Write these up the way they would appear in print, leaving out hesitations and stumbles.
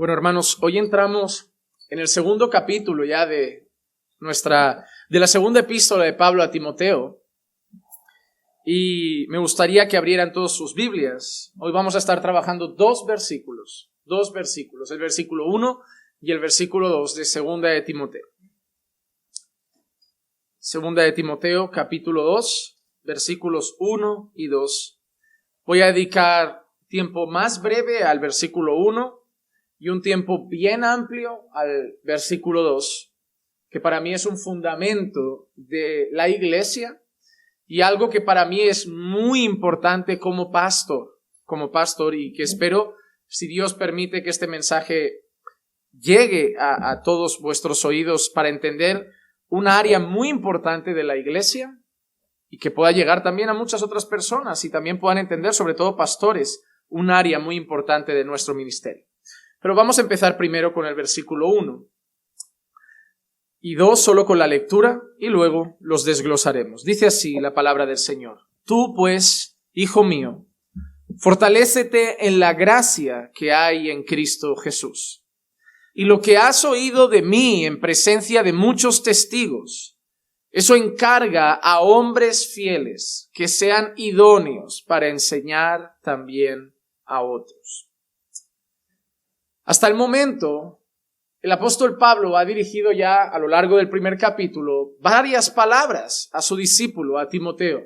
Bueno, hermanos, hoy entramos en el segundo capítulo ya de la segunda epístola de Pablo a Timoteo. Y me gustaría que abrieran todos sus Biblias. Hoy vamos a estar trabajando dos versículos, el versículo 1 y el versículo 2 de segunda de Timoteo. Segunda de Timoteo, capítulo 2, versículos 1 y 2. Voy a dedicar tiempo más breve al versículo 1 y un tiempo bien amplio al versículo 2, que para mí es un fundamento de la iglesia y algo que para mí es muy importante como pastor, y que espero, si Dios permite, que este mensaje llegue a todos vuestros oídos para entender una área muy importante de la iglesia y que pueda llegar también a muchas otras personas y también puedan entender, sobre todo pastores, un área muy importante de nuestro ministerio. Pero vamos a empezar primero con el versículo 1 y 2 solo con la lectura y luego los desglosaremos. Dice así la palabra del Señor: Tú pues, hijo mío, fortalécete en la gracia que hay en Cristo Jesús. Y lo que has oído de mí en presencia de muchos testigos, eso encarga a hombres fieles que sean idóneos para enseñar también a otros. Hasta el momento, el apóstol Pablo ha dirigido ya a lo largo del primer capítulo varias palabras a su discípulo, a Timoteo.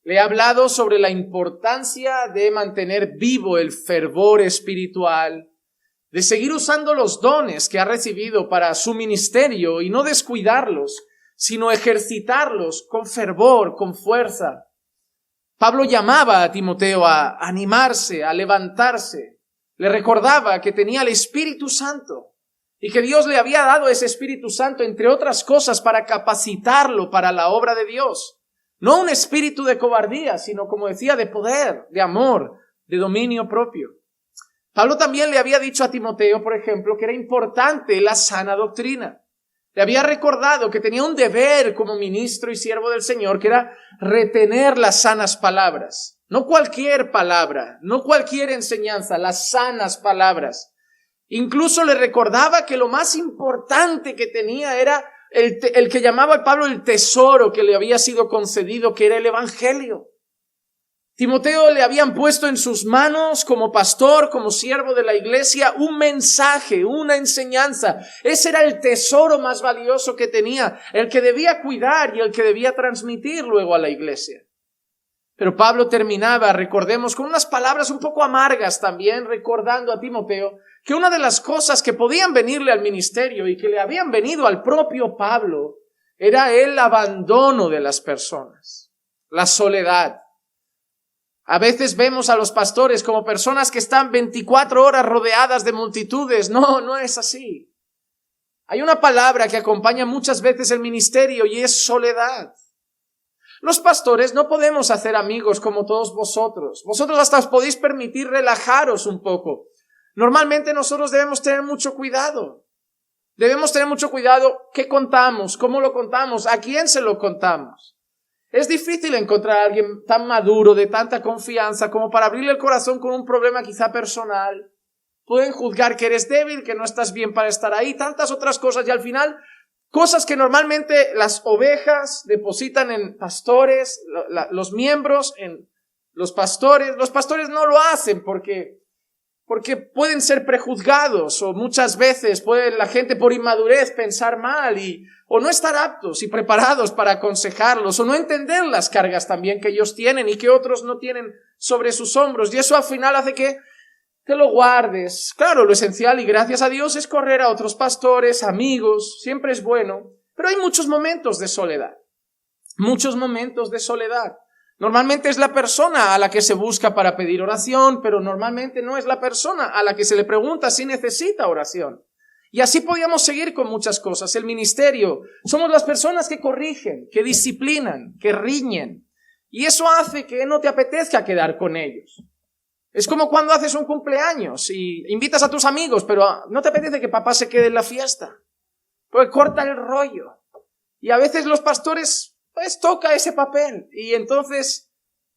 Le ha hablado sobre la importancia de mantener vivo el fervor espiritual, de seguir usando los dones que ha recibido para su ministerio y no descuidarlos, sino ejercitarlos con fervor, con fuerza. Pablo llamaba a Timoteo a animarse, a levantarse. Le recordaba que tenía el Espíritu Santo y que Dios le había dado ese Espíritu Santo, entre otras cosas, para capacitarlo para la obra de Dios. No un espíritu de cobardía, sino, como decía, de poder, de amor, de dominio propio. Pablo también le había dicho a Timoteo, por ejemplo, que era importante la sana doctrina. Le había recordado que tenía un deber como ministro y siervo del Señor, que era retener las sanas palabras. No cualquier palabra, no cualquier enseñanza, las sanas palabras. Incluso le recordaba que lo más importante que tenía era el que llamaba Pablo el tesoro que le había sido concedido, que era el Evangelio. Timoteo le habían puesto en sus manos como pastor, como siervo de la iglesia, un mensaje, una enseñanza. Ese era el tesoro más valioso que tenía, el que debía cuidar y el que debía transmitir luego a la iglesia. Pero Pablo terminaba, recordemos, con unas palabras un poco amargas también, recordando a Timoteo que una de las cosas que podían venirle al ministerio y que le habían venido al propio Pablo era el abandono de las personas, la soledad. A veces vemos a los pastores como personas que están 24 horas rodeadas de multitudes. No es así. Hay una palabra que acompaña muchas veces el ministerio y es soledad. Los pastores no podemos hacer amigos como todos vosotros. Vosotros hasta os podéis permitir relajaros un poco. Normalmente nosotros debemos tener mucho cuidado. Debemos tener mucho cuidado qué contamos, cómo lo contamos, a quién se lo contamos. Es difícil encontrar a alguien tan maduro, de tanta confianza, como para abrirle el corazón con un problema quizá personal. Pueden juzgar que eres débil, que no estás bien para estar ahí, tantas otras cosas, y al final, cosas que normalmente las ovejas depositan en pastores, los miembros en los pastores. Los pastores no lo hacen porque pueden ser prejuzgados, o muchas veces puede la gente por inmadurez pensar mal o no estar aptos y preparados para aconsejarlos, o no entender las cargas también que ellos tienen y que otros no tienen sobre sus hombros, y eso al final hace que te lo guardes. Claro, lo esencial, y gracias a Dios, es correr a otros pastores, amigos, siempre es bueno, pero hay muchos momentos de soledad. Normalmente es la persona a la que se busca para pedir oración, pero normalmente no es la persona a la que se le pregunta si necesita oración. Y así podíamos seguir con muchas cosas. El ministerio, somos las personas que corrigen, que disciplinan, que riñen, y eso hace que no te apetezca quedar con ellos. Es como cuando haces un cumpleaños y invitas a tus amigos, pero no te apetece que papá se quede en la fiesta, porque corta el rollo. Y a veces los pastores, pues, toca ese papel y entonces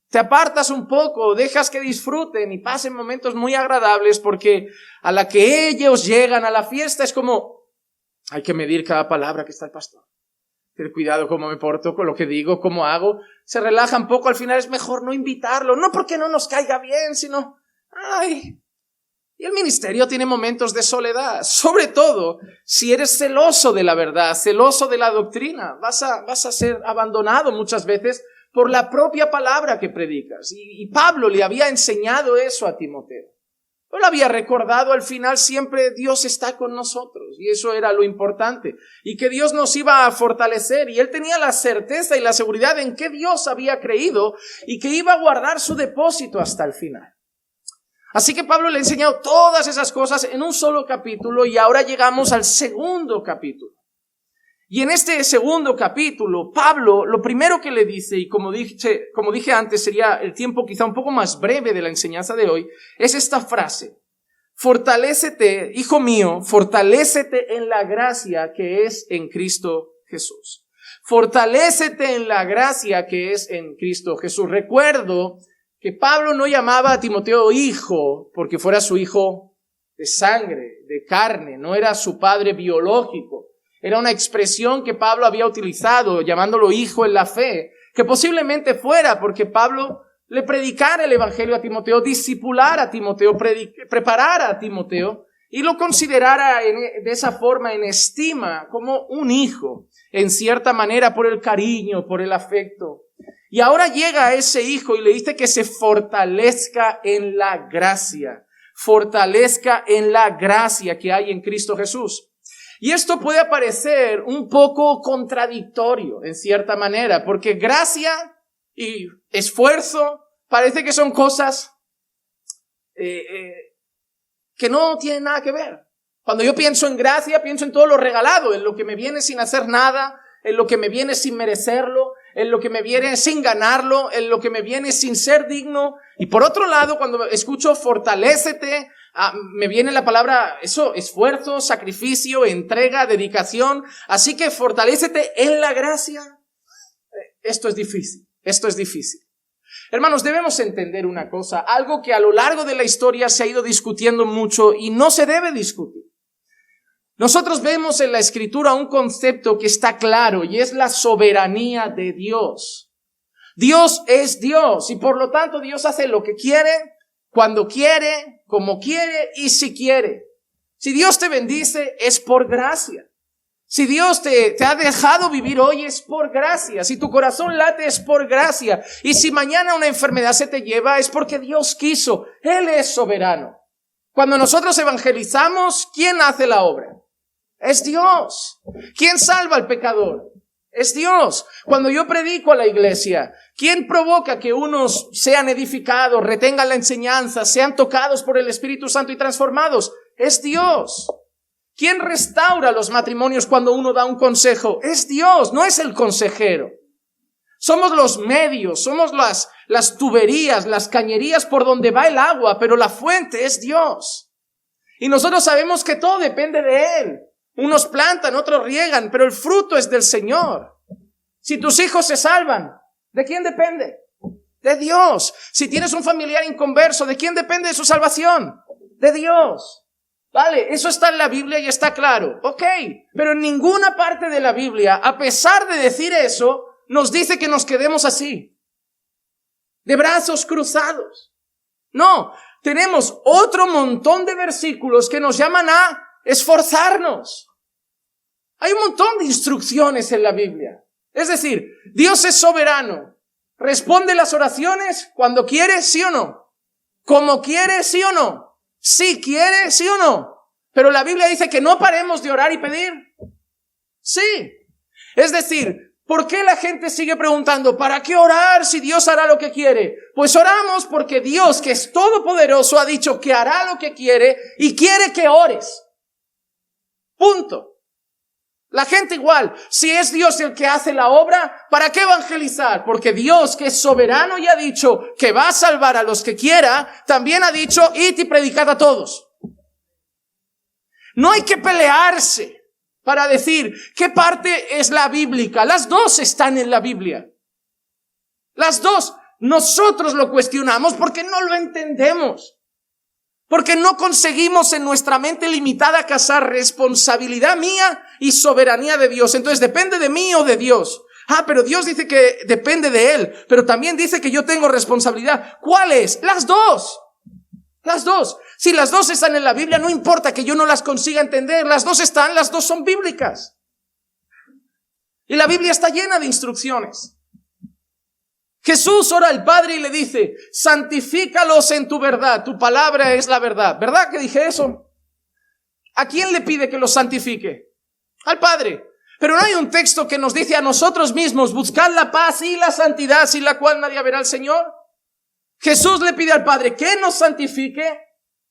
te apartas un poco, dejas que disfruten y pasen momentos muy agradables, porque a la que ellos llegan a la fiesta es como, hay que medir cada palabra que está el pastor. Tener cuidado cómo me porto, con lo que digo, cómo hago. Se relaja un poco, al final es mejor no invitarlo, no porque no nos caiga bien, sino, y el ministerio tiene momentos de soledad, sobre todo si eres celoso de la verdad, celoso de la doctrina, vas a ser abandonado muchas veces por la propia palabra que predicas. Y Pablo le había enseñado eso a Timoteo. No le había recordado al final siempre Dios está con nosotros, y eso era lo importante, y que Dios nos iba a fortalecer, y él tenía la certeza y la seguridad en que Dios había creído y que iba a guardar su depósito hasta el final. Así que Pablo le ha enseñado todas esas cosas en un solo capítulo, y ahora llegamos al segundo capítulo. Y en este segundo capítulo, Pablo, lo primero que le dice, y como dije antes, sería el tiempo quizá un poco más breve de la enseñanza de hoy, es esta frase: fortalécete, hijo mío, fortalécete en la gracia que es en Cristo Jesús. Fortalécete en la gracia que es en Cristo Jesús. Recuerdo que Pablo no llamaba a Timoteo hijo porque fuera su hijo de sangre, de carne, no era su padre biológico. Era una expresión que Pablo había utilizado, llamándolo hijo en la fe, que posiblemente fuera porque Pablo le predicara el evangelio a Timoteo, discipulara a Timoteo, preparara a Timoteo y lo considerara de esa forma en estima como un hijo, en cierta manera por el cariño, por el afecto. Y ahora llega ese hijo y le dice que se fortalezca en la gracia, fortalezca en la gracia que hay en Cristo Jesús. Y esto puede parecer un poco contradictorio en cierta manera, porque gracia y esfuerzo parece que son cosas que no tienen nada que ver. Cuando yo pienso en gracia, pienso en todo lo regalado, en lo que me viene sin hacer nada, en lo que me viene sin merecerlo, en lo que me viene sin ganarlo, en lo que me viene sin ser digno. Y por otro lado, cuando escucho fortalécete, me viene la palabra, eso, esfuerzo, sacrificio, entrega, dedicación. Así que fortalécete en la gracia. Esto es difícil. Hermanos, debemos entender una cosa, algo que a lo largo de la historia se ha ido discutiendo mucho y no se debe discutir. Nosotros vemos en la Escritura un concepto que está claro, y es la soberanía de Dios. Dios es Dios, y por lo tanto Dios hace lo que quiere, cuando quiere, como quiere y si quiere. Si Dios te bendice, es por gracia. Si Dios te ha dejado vivir hoy, es por gracia. Si tu corazón late, es por gracia. Y si mañana una enfermedad se te lleva, es porque Dios quiso. Él es soberano. Cuando nosotros evangelizamos, ¿quién hace la obra? Es Dios. ¿Quién salva al pecador? Es Dios. Cuando yo predico a la iglesia, ¿quién provoca que unos sean edificados, retengan la enseñanza, sean tocados por el Espíritu Santo y transformados? Es Dios. ¿Quién restaura los matrimonios cuando uno da un consejo? Es Dios, no es el consejero. Somos los medios, somos las tuberías, las cañerías por donde va el agua, pero la fuente es Dios. Y nosotros sabemos que todo depende de Él. Unos plantan, otros riegan, pero el fruto es del Señor. Si tus hijos se salvan, ¿de quién depende? De Dios. Si tienes un familiar inconverso, ¿de quién depende de su salvación? De Dios. Vale, eso está en la Biblia y está claro. Ok, pero en ninguna parte de la Biblia, a pesar de decir eso, nos dice que nos quedemos así, de brazos cruzados. No, tenemos otro montón de versículos que nos llaman a esforzarnos. Hay un montón de instrucciones en la Biblia. Es decir, Dios es soberano. Responde las oraciones cuando quiere, sí o no. Como quiere, sí o no. Si quiere, sí o no. Pero la Biblia dice que no paremos de orar y pedir. Sí. Es decir, ¿por qué la gente sigue preguntando, ¿para qué orar si Dios hará lo que quiere? Pues oramos porque Dios, que es todopoderoso, ha dicho que hará lo que quiere y quiere que ores. Punto. La gente igual, si es Dios el que hace la obra, ¿para qué evangelizar? Porque Dios, que es soberano y ha dicho que va a salvar a los que quiera, también ha dicho, id y predicad a todos. No hay que pelearse para decir qué parte es la bíblica. Las dos están en la Biblia. Las dos. nosotros lo cuestionamos porque no lo entendemos. Porque no conseguimos en nuestra mente limitada casar responsabilidad mía y soberanía de Dios. Entonces, ¿depende de mí o de Dios? Pero Dios dice que depende de Él, pero también dice que yo tengo responsabilidad. ¿Cuál es? Las dos. Las dos. Si las dos están en la Biblia, no importa que yo no las consiga entender. Las dos están, las dos son bíblicas. Y la Biblia está llena de instrucciones. Jesús ora al Padre y le dice, santifícalos en tu verdad, tu palabra es la verdad. ¿Verdad que dije eso? ¿A quién le pide que los santifique? Al Padre. Pero no hay un texto que nos dice a nosotros mismos, buscad la paz y la santidad, sin la cual nadie verá al Señor. Jesús le pide al Padre que nos santifique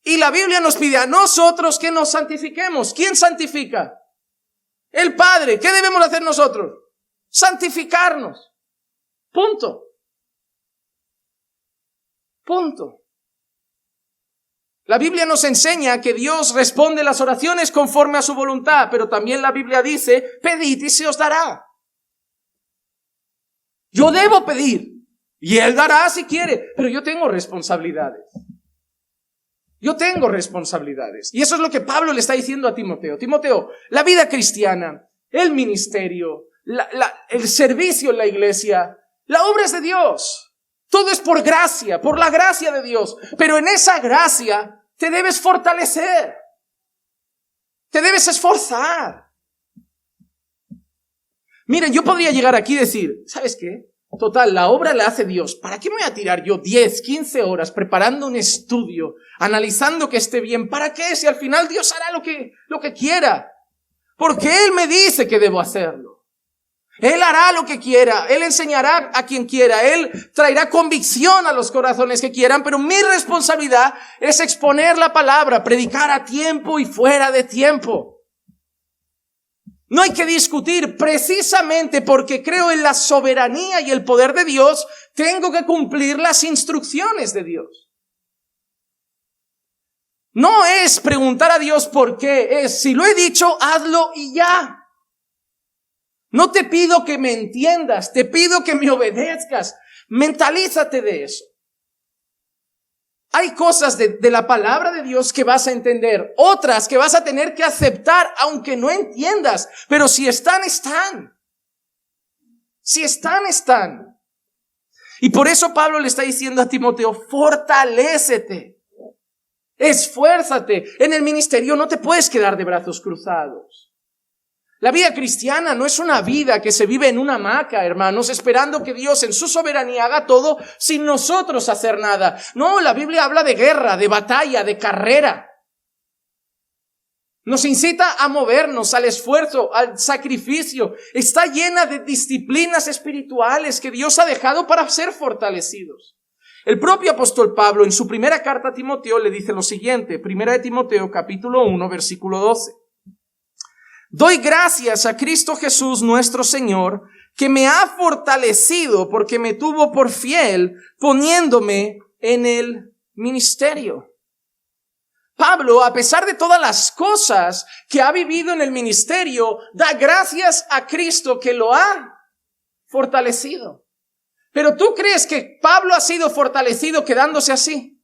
y la Biblia nos pide a nosotros que nos santifiquemos. ¿Quién santifica? El Padre. ¿Qué debemos hacer nosotros? Santificarnos. Punto. Punto. La Biblia nos enseña que Dios responde las oraciones conforme a su voluntad, pero también la Biblia dice, pedid y se os dará. Yo debo pedir y Él dará si quiere, pero yo tengo responsabilidades. Yo tengo responsabilidades. Y eso es lo que Pablo le está diciendo a Timoteo. Timoteo, la vida cristiana, el ministerio, el servicio en la iglesia, la obra es de Dios. Todo es por gracia, por la gracia de Dios. Pero en esa gracia te debes fortalecer. Te debes esforzar. Miren, yo podría llegar aquí y decir, ¿sabes qué? Total, la obra la hace Dios. ¿Para qué me voy a tirar yo 10, 15 horas preparando un estudio, analizando que esté bien? ¿Para qué? Si al final Dios hará lo que quiera. Porque Él me dice que debo hacerlo. Él hará lo que quiera, Él enseñará a quien quiera, Él traerá convicción a los corazones que quieran, pero mi responsabilidad es exponer la palabra, predicar a tiempo y fuera de tiempo. No hay que discutir, precisamente porque creo en la soberanía y el poder de Dios, tengo que cumplir las instrucciones de Dios. No es preguntar a Dios por qué, es si lo he dicho, hazlo y ya. No te pido que me entiendas, te pido que me obedezcas. Mentalízate de eso. Hay cosas de la palabra de Dios que vas a entender, otras que vas a tener que aceptar aunque no entiendas, pero si están, están. Si están, están. Y por eso Pablo le está diciendo a Timoteo, fortalécete, esfuérzate. En el ministerio no te puedes quedar de brazos cruzados. La vida cristiana no es una vida que se vive en una hamaca, hermanos, esperando que Dios en su soberanía haga todo sin nosotros hacer nada. No, la Biblia habla de guerra, de batalla, de carrera. Nos incita a movernos, al esfuerzo, al sacrificio. Está llena de disciplinas espirituales que Dios ha dejado para ser fortalecidos. El propio apóstol Pablo en su primera carta a Timoteo le dice lo siguiente, primera de Timoteo capítulo 1 versículo 12. Doy gracias a Cristo Jesús nuestro Señor, que me ha fortalecido porque me tuvo por fiel, poniéndome en el ministerio. Pablo, a pesar de todas las cosas que ha vivido en el ministerio, da gracias a Cristo que lo ha fortalecido. Pero ¿tú crees que Pablo ha sido fortalecido quedándose así?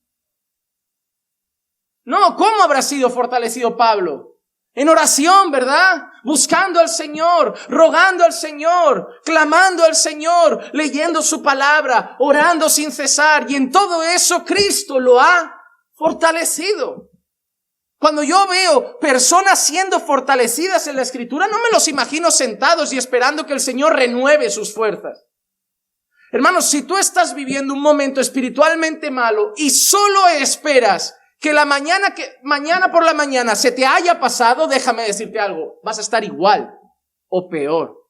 No, ¿cómo habrá sido fortalecido Pablo? En oración, ¿verdad? Buscando al Señor, rogando al Señor, clamando al Señor, leyendo su palabra, orando sin cesar. Y en todo eso Cristo lo ha fortalecido. Cuando yo veo personas siendo fortalecidas en la Escritura, no me los imagino sentados y esperando que el Señor renueve sus fuerzas. Hermanos, si tú estás viviendo un momento espiritualmente malo y solo esperas que mañana por la mañana se te haya pasado, déjame decirte algo, vas a estar igual o peor.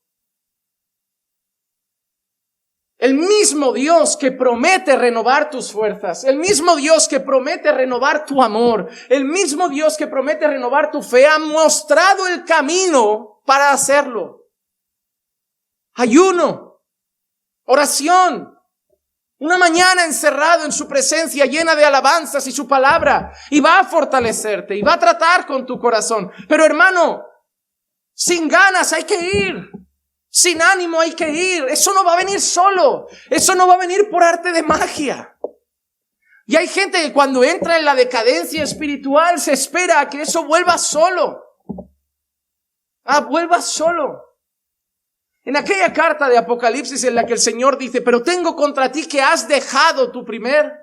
El mismo Dios que promete renovar tus fuerzas, el mismo Dios que promete renovar tu amor, el mismo Dios que promete renovar tu fe, ha mostrado el camino para hacerlo. Ayuno, oración, una mañana encerrado en su presencia llena de alabanzas y su palabra, y va a fortalecerte y va a tratar con tu corazón. Pero hermano, sin ganas hay que ir. Sin ánimo hay que ir. Eso no va a venir solo. Eso no va a venir por arte de magia. Y hay gente que cuando entra en la decadencia espiritual se espera a que eso vuelva solo. Vuelva solo. En aquella carta de Apocalipsis en la que el Señor dice, pero tengo contra ti que has dejado tu primer.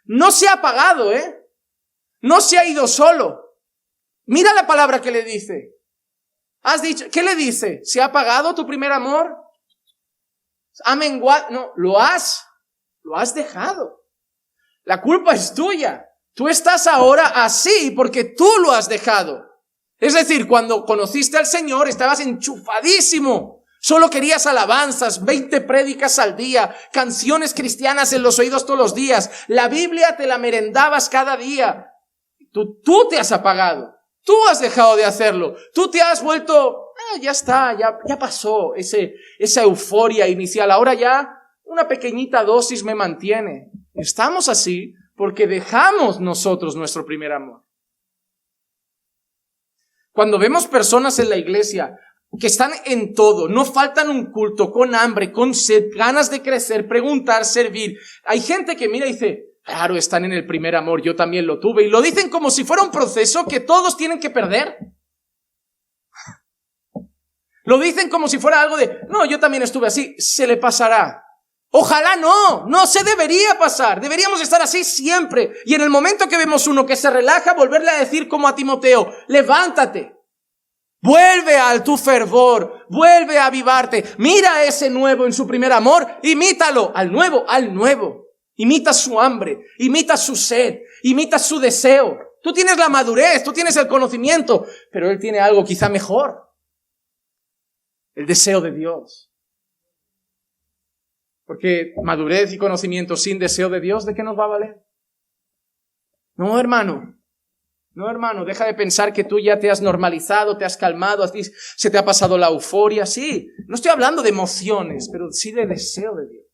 No se ha apagado, no se ha ido solo. Mira la palabra que le dice. Has dicho, ¿qué le dice? ¿Se ha apagado tu primer amor? ¿Ha menguado? No, lo has dejado. La culpa es tuya. Tú estás ahora así porque tú lo has dejado. Es decir, cuando conociste al Señor estabas enchufadísimo. Solo querías alabanzas, 20 prédicas al día, canciones cristianas en los oídos todos los días. La Biblia te la merendabas cada día. Tú te has apagado. Tú has dejado de hacerlo. Tú te has vuelto, ya está, ya pasó esa euforia inicial. Ahora ya una pequeñita dosis me mantiene. Estamos así porque dejamos nosotros nuestro primer amor. Cuando vemos personas en la iglesia que están en todo, no faltan un culto, con hambre, con sed, ganas de crecer, preguntar, servir. Hay gente que mira y dice, claro, están en el primer amor, yo también lo tuve. Y lo dicen como si fuera un proceso que todos tienen que perder. Lo dicen como si fuera algo de, no, yo también estuve así, se le pasará. Ojalá no se debería pasar. Deberíamos estar así siempre. Y en el momento que vemos uno que se relaja, volverle a decir como a Timoteo, levántate. Vuelve a tu fervor, vuelve a avivarte. Mira a ese nuevo en su primer amor, imítalo, al nuevo. Imita su hambre, imita su sed, imita su deseo. Tú tienes la madurez, tú tienes el conocimiento, pero él tiene algo quizá mejor. El deseo de Dios. Porque madurez y conocimiento sin deseo de Dios, ¿de qué nos va a valer? No, hermano, deja de pensar que tú ya te has normalizado, te has calmado, a ti se te ha pasado la euforia. Sí, no estoy hablando de emociones, pero sí de deseo de Dios.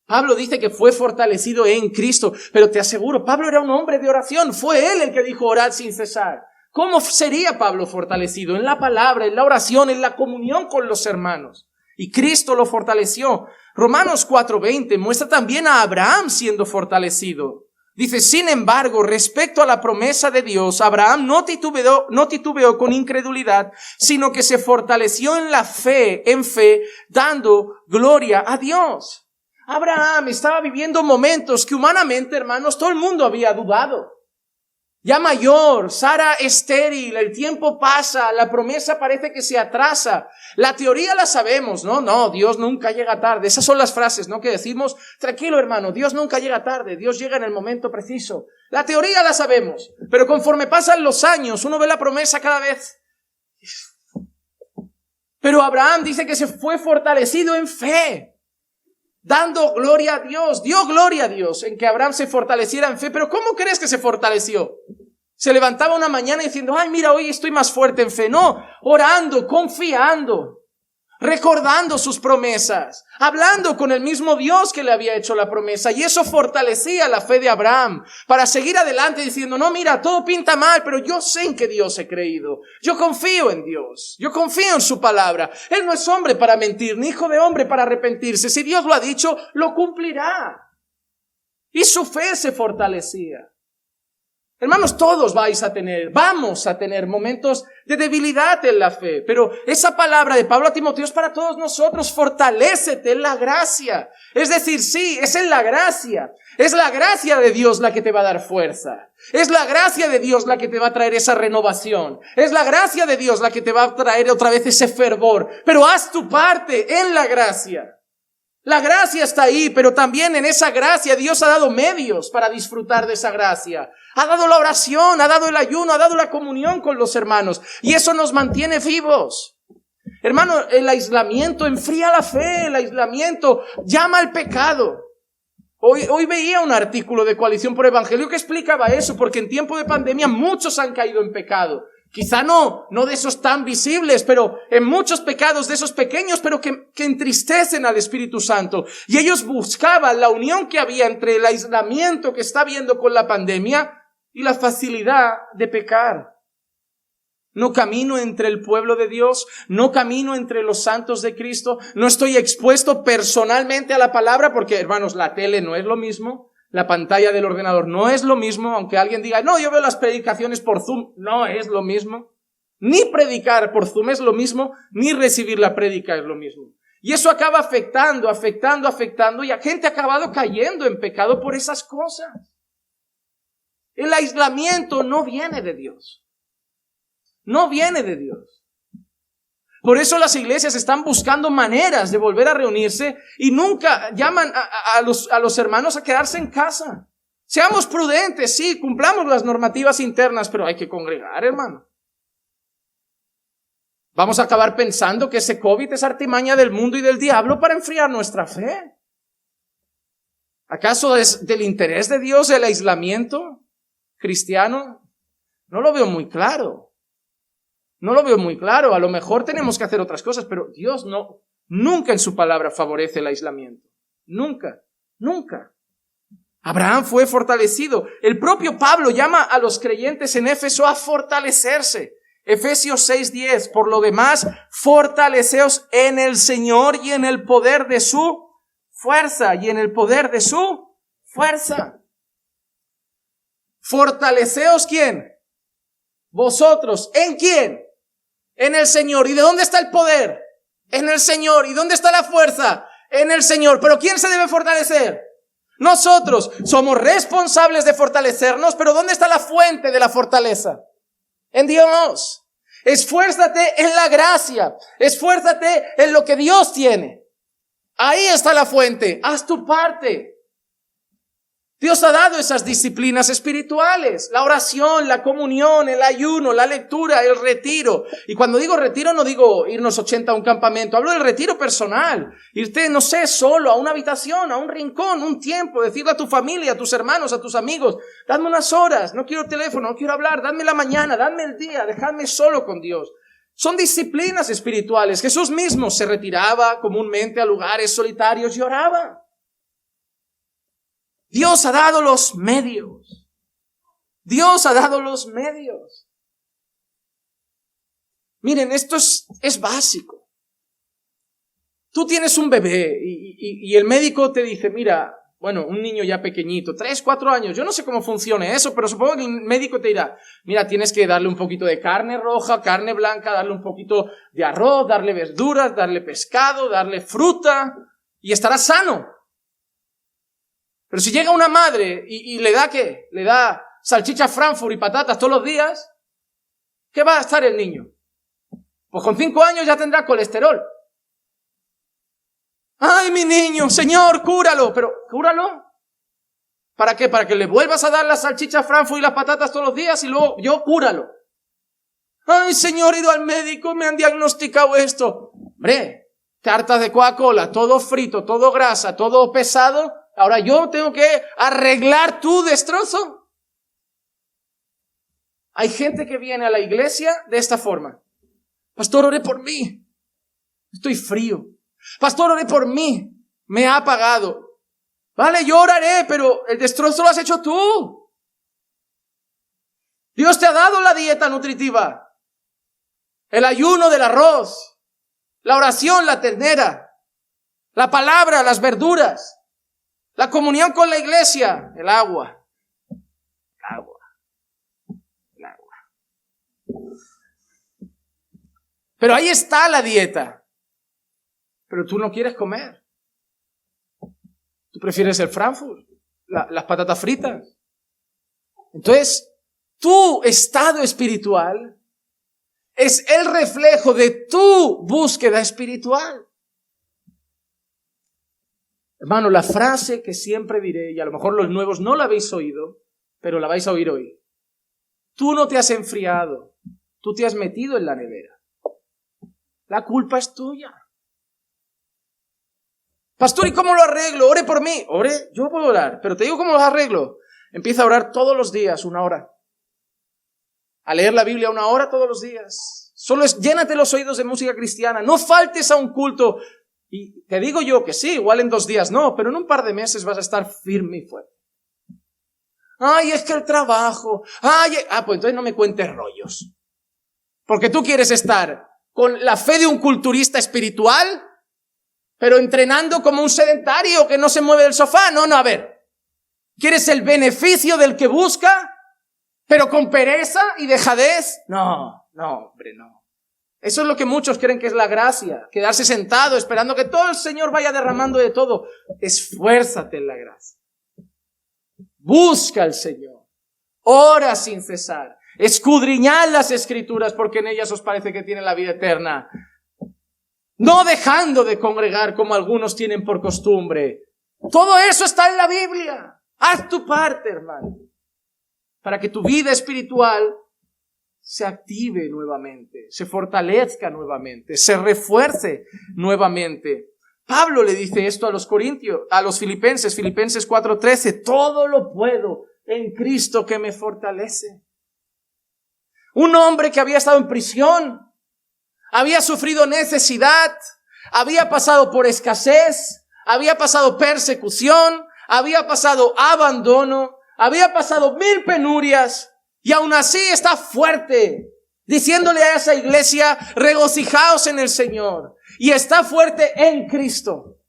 Pablo dice que fue fortalecido en Cristo, pero te aseguro, Pablo era un hombre de oración, fue él el que dijo orad sin cesar. ¿Cómo sería Pablo fortalecido? En la palabra, en la oración, en la comunión con los hermanos. Y Cristo lo fortaleció. Romanos 4:20 muestra también a Abraham siendo fortalecido. Dice, sin embargo, respecto a la promesa de Dios, Abraham no titubeó con incredulidad, sino que se fortaleció en fe, dando gloria a Dios. Abraham estaba viviendo momentos que humanamente, hermanos, todo el mundo había dudado. Ya mayor, Sara estéril, el tiempo pasa, la promesa parece que se atrasa. La teoría la sabemos, ¿no? Dios nunca llega tarde. Esas son las frases, ¿no? Que decimos, tranquilo hermano, Dios nunca llega tarde, Dios llega en el momento preciso. La teoría la sabemos, pero conforme pasan los años, uno ve la promesa cada vez. Pero Abraham dice que se fue fortalecido en fe, dando gloria a Dios, dio gloria a Dios en que Abraham se fortaleciera en fe. Pero ¿cómo crees que se fortaleció? Se levantaba una mañana diciendo, ay, mira, hoy estoy más fuerte en fe. No, orando, confiando, recordando sus promesas, hablando con el mismo Dios que le había hecho la promesa. Y eso fortalecía la fe de Abraham para seguir adelante diciendo, no, mira, todo pinta mal, pero yo sé en que Dios he creído. Yo confío en Dios, yo confío en su palabra. Él no es hombre para mentir, ni hijo de hombre para arrepentirse. Si Dios lo ha dicho, lo cumplirá. Y su fe se fortalecía. Hermanos, todos vamos a tener momentos de debilidad en la fe, pero esa palabra de Pablo a Timoteo es para todos nosotros, fortalécete en la gracia. Es decir, sí, es en la gracia. Es la gracia de Dios la que te va a dar fuerza. Es la gracia de Dios la que te va a traer esa renovación. Es la gracia de Dios la que te va a traer otra vez ese fervor. Pero haz tu parte en la gracia. La gracia está ahí, pero también en esa gracia Dios ha dado medios para disfrutar de esa gracia. Ha dado la oración, ha dado el ayuno, ha dado la comunión con los hermanos. Y eso nos mantiene vivos. Hermano, el aislamiento enfría la fe, el aislamiento llama al pecado. Hoy veía un artículo de Coalición por Evangelio que explicaba eso, porque en tiempo de pandemia muchos han caído en pecado. Quizá no de esos tan visibles, pero en muchos pecados de esos pequeños, pero que entristecen al Espíritu Santo. Y ellos buscaban la unión que había entre el aislamiento que está habiendo con la pandemia y la facilidad de pecar. No camino entre el pueblo de Dios, no camino entre los santos de Cristo, no estoy expuesto personalmente a la palabra, porque, hermanos, la tele no es lo mismo, la pantalla del ordenador no es lo mismo, aunque alguien diga, no, yo veo las predicaciones por Zoom, no es lo mismo. Ni predicar por Zoom es lo mismo, ni recibir la prédica es lo mismo. Y eso acaba afectando, y la gente ha acabado cayendo en pecado por esas cosas. El aislamiento no viene de Dios. No viene de Dios. Por eso las iglesias están buscando maneras de volver a reunirse y nunca llaman a los hermanos a quedarse en casa. Seamos prudentes, sí, cumplamos las normativas internas, pero hay que congregar, hermano. Vamos a acabar pensando que ese COVID es artimaña del mundo y del diablo para enfriar nuestra fe. ¿Acaso es del interés de Dios el aislamiento cristiano? No lo veo muy claro. No lo veo muy claro. A lo mejor tenemos que hacer otras cosas, pero Dios nunca en su palabra favorece el aislamiento. Nunca, nunca. Abraham fue fortalecido. El propio Pablo llama a los creyentes en Éfeso a fortalecerse. Efesios 6:10, por lo demás, fortaleceos en el Señor y en el poder de su fuerza. Y en el poder de su fuerza. Fortaleceos, ¿quién? Vosotros. ¿En quién? En el Señor. ¿Y de dónde está el poder? En el Señor. ¿Y dónde está la fuerza? En el Señor. ¿Pero quién se debe fortalecer? Nosotros. Somos responsables de fortalecernos, pero ¿dónde está la fuente de la fortaleza? En Dios. Esfuérzate en la gracia. Esfuérzate en lo que Dios tiene. Ahí está la fuente. Haz tu parte. Dios ha dado esas disciplinas espirituales. La oración, la comunión, el ayuno, la lectura, el retiro. Y cuando digo retiro no digo irnos 80 a un campamento. Hablo del retiro personal. Irte, no sé, solo a una habitación, a un rincón, un tiempo. Decirle a tu familia, a tus hermanos, a tus amigos. Dadme unas horas. No quiero teléfono, no quiero hablar. Dadme la mañana, dadme el día. Dejadme solo con Dios. Son disciplinas espirituales. Jesús mismo se retiraba comúnmente a lugares solitarios y oraba. Dios ha dado los medios. Dios ha dado los medios. Miren, esto es básico. Tú tienes un bebé y el médico te dice, mira, bueno, un niño ya pequeñito, 3, 4 años, yo no sé cómo funcione eso, pero supongo que el médico te dirá, mira, tienes que darle un poquito de carne roja, carne blanca, darle un poquito de arroz, darle verduras, darle pescado, darle fruta y estará sano. Pero si llega una madre y le da ¿qué? Le da salchicha Frankfurt y patatas todos los días, ¿qué va a estar el niño? Pues con 5 años ya tendrá colesterol. ¡Ay, mi niño! Señor, cúralo. Pero, ¿cúralo? ¿Para qué? ¿Para que le vuelvas a dar la salchicha Frankfurt y las patatas todos los días y luego yo cúralo? ¡Ay, señor, he ido al médico, me han diagnosticado esto! Hombre, tartas de Coca-Cola, todo frito, todo grasa, todo pesado. Ahora yo tengo que arreglar tu destrozo. Hay gente que viene a la iglesia de esta forma. Pastor, oré por mí. Estoy frío. Pastor, oré por mí. Me ha apagado. Vale, yo oraré, pero el destrozo lo has hecho tú. Dios te ha dado la dieta nutritiva. El ayuno del arroz. La oración, la ternera. La palabra, las verduras. La comunión con la iglesia, el agua. El agua. Pero ahí está la dieta. Pero tú no quieres comer. Tú prefieres el Frankfurt, las patatas fritas. Entonces, tu estado espiritual es el reflejo de tu búsqueda espiritual. Hermano, la frase que siempre diré, y a lo mejor los nuevos no la habéis oído, pero la vais a oír hoy. Tú no te has enfriado, tú te has metido en la nevera. La culpa es tuya. Pastor, ¿y cómo lo arreglo? Ore por mí. Ore, yo puedo orar, pero te digo cómo lo arreglo. Empieza a orar todos los días, 1 hora. A leer la Biblia 1 hora todos los días. Llénate los oídos de música cristiana. No faltes a un culto. Y te digo yo que sí, igual en 2 días no, pero en un par de meses vas a estar firme y fuerte. Ay, es que el trabajo. Pues entonces no me cuentes rollos. Porque tú quieres estar con la fe de un culturista espiritual, pero entrenando como un sedentario que no se mueve del sofá. No, a ver. ¿Quieres el beneficio del que busca, pero con pereza y dejadez? No, hombre, no. Eso es lo que muchos creen que es la gracia. Quedarse sentado esperando que todo el Señor vaya derramando de todo. Esfuérzate en la gracia. Busca al Señor. Ora sin cesar. Escudriñad las Escrituras porque en ellas os parece que tienen la vida eterna. No dejando de congregar como algunos tienen por costumbre. Todo eso está en la Biblia. Haz tu parte, hermano, para que tu vida espiritual se active nuevamente, se fortalezca nuevamente, se refuerce nuevamente. Pablo le dice esto a los Filipenses 4:13, todo lo puedo en Cristo que me fortalece. Un hombre que había estado en prisión, había sufrido necesidad, había pasado por escasez, había pasado persecución, había pasado abandono, había pasado 1000 penurias, y aún así está fuerte, diciéndole a esa iglesia, regocijaos en el Señor. Y está fuerte en Cristo.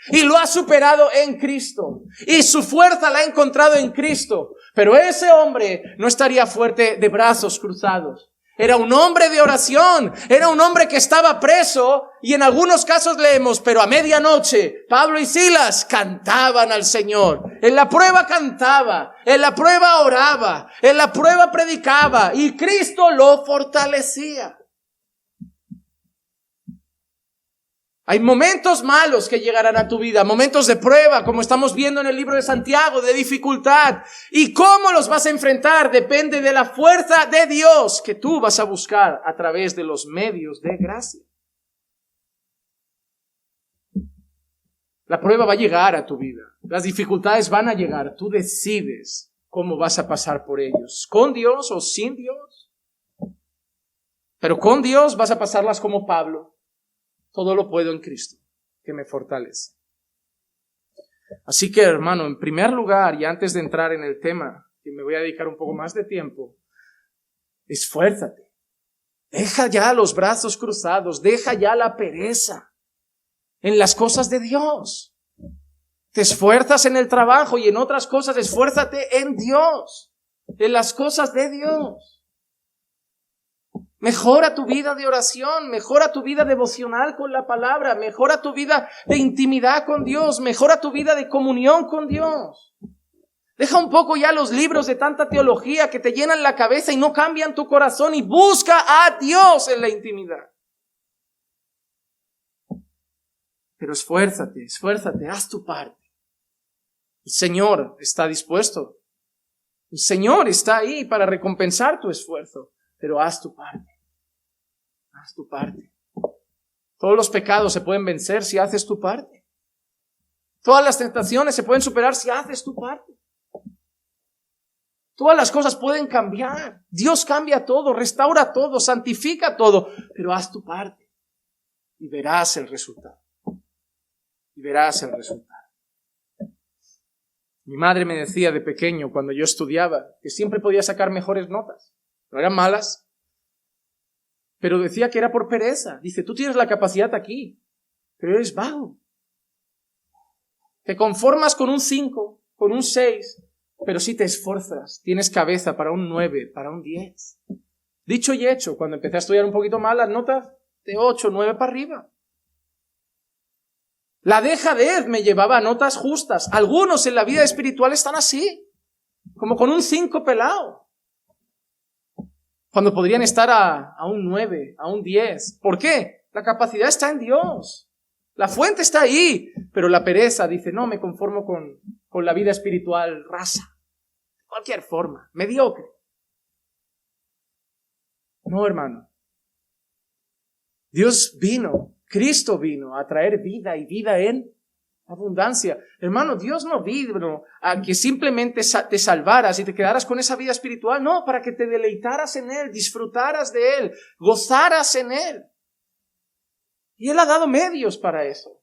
Y lo ha superado en Cristo. Y su fuerza la ha encontrado en Cristo. Pero ese hombre no estaría fuerte de brazos cruzados. Era un hombre de oración, era un hombre que estaba preso, y en algunos casos leemos, pero a medianoche Pablo y Silas cantaban al Señor. En la prueba cantaba, en la prueba oraba, en la prueba predicaba, y Cristo lo fortalecía. Hay momentos malos que llegarán a tu vida, momentos de prueba, como estamos viendo en el libro de Santiago, de dificultad. ¿Y cómo los vas a enfrentar? Depende de la fuerza de Dios que tú vas a buscar a través de los medios de gracia. La prueba va a llegar a tu vida. Las dificultades van a llegar. Tú decides cómo vas a pasar por ellos. ¿Con Dios o sin Dios? Pero con Dios vas a pasarlas como Pablo. Todo lo puedo en Cristo, que me fortalece. Así que, hermano, en primer lugar, y antes de entrar en el tema, que me voy a dedicar un poco más de tiempo, esfuérzate. Deja ya los brazos cruzados, deja ya la pereza en las cosas de Dios. Te esfuerzas en el trabajo y en otras cosas, esfuérzate en Dios, en las cosas de Dios. Mejora tu vida de oración, mejora tu vida devocional con la palabra, mejora tu vida de intimidad con Dios, mejora tu vida de comunión con Dios. Deja un poco ya los libros de tanta teología que te llenan la cabeza y no cambian tu corazón, y busca a Dios en la intimidad. Pero esfuérzate, haz tu parte. El Señor está dispuesto. El Señor está ahí para recompensar tu esfuerzo, pero haz tu parte. Haz tu parte. Todos los pecados se pueden vencer si haces tu parte. Todas las tentaciones se pueden superar si haces tu parte. Todas las cosas pueden cambiar. Dios cambia todo, restaura todo, santifica todo, pero haz tu parte y verás el resultado. Mi madre me decía de pequeño, cuando yo estudiaba, que siempre podía sacar mejores notas. No eran malas, pero decía que era por pereza. Dice, tú tienes la capacidad aquí, pero eres vago. Te conformas con un 5, con un 6, pero si te esfuerzas, tienes cabeza para un 9, para un 10. Dicho y hecho, cuando empecé a estudiar un poquito más, las notas de 8, 9 para arriba. La dejadez me llevaba a notas justas. Algunos en la vida espiritual están así, como con un 5 pelado, cuando podrían estar a un 9, a un 10. ¿Por qué? La capacidad está en Dios. La fuente está ahí. Pero la pereza dice, no, me conformo con la vida espiritual rasa. De cualquier forma, mediocre. No, hermano. Cristo vino a traer vida y vida en abundancia. Hermano, Dios no vino a que simplemente te salvaras y te quedaras con esa vida espiritual. No, para que te deleitaras en Él, disfrutaras de Él, gozaras en Él. Y Él ha dado medios para eso.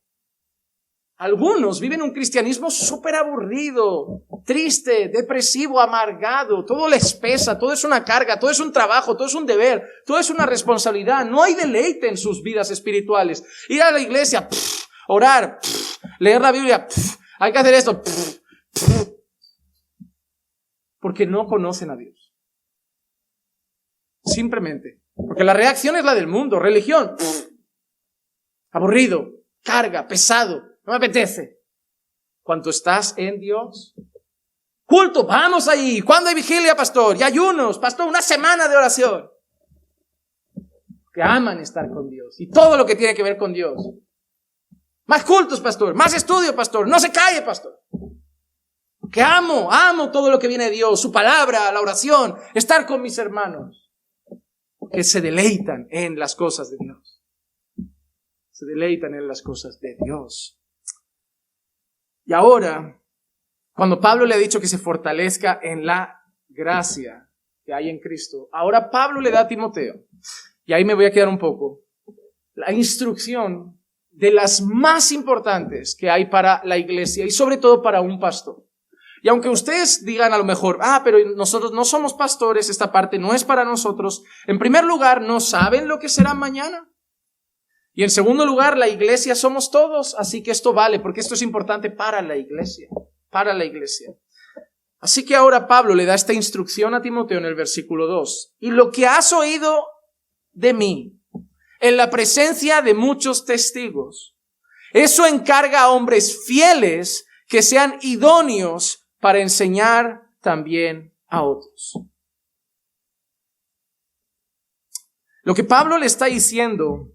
Algunos viven un cristianismo súper aburrido, triste, depresivo, amargado. Todo les pesa, todo es una carga, todo es un trabajo, todo es un deber, todo es una responsabilidad. No hay deleite en sus vidas espirituales. Ir a la iglesia, orar, leer la Biblia, hay que hacer esto, porque no conocen a Dios. Simplemente. Porque la reacción es la del mundo. Religión, aburrido, carga, pesado. No me apetece. Cuando estás en Dios. Culto, vamos ahí. ¿Cuándo hay vigilia, pastor? Y ayunos, pastor, una semana de oración. Que aman estar con Dios. Y todo lo que tiene que ver con Dios. Más cultos, pastor. Más estudio, pastor. No se calle, pastor. Que amo todo lo que viene de Dios. Su palabra, la oración. Estar con mis hermanos. Que se deleitan en las cosas de Dios. Se deleitan en las cosas de Dios. Y ahora, cuando Pablo le ha dicho que se fortalezca en la gracia que hay en Cristo, ahora Pablo le da a Timoteo, y ahí me voy a quedar un poco, la instrucción de las más importantes que hay para la iglesia y sobre todo para un pastor. Y aunque ustedes digan a lo mejor, pero nosotros no somos pastores, esta parte no es para nosotros, en primer lugar, no saben lo que será mañana. Y en segundo lugar, la iglesia somos todos, así que esto vale, porque esto es importante para la iglesia, Así que ahora Pablo le da esta instrucción a Timoteo en el versículo 2. Y lo que has oído de mí, en la presencia de muchos testigos, eso encarga a hombres fieles que sean idóneos para enseñar también a otros. Lo que Pablo le está diciendo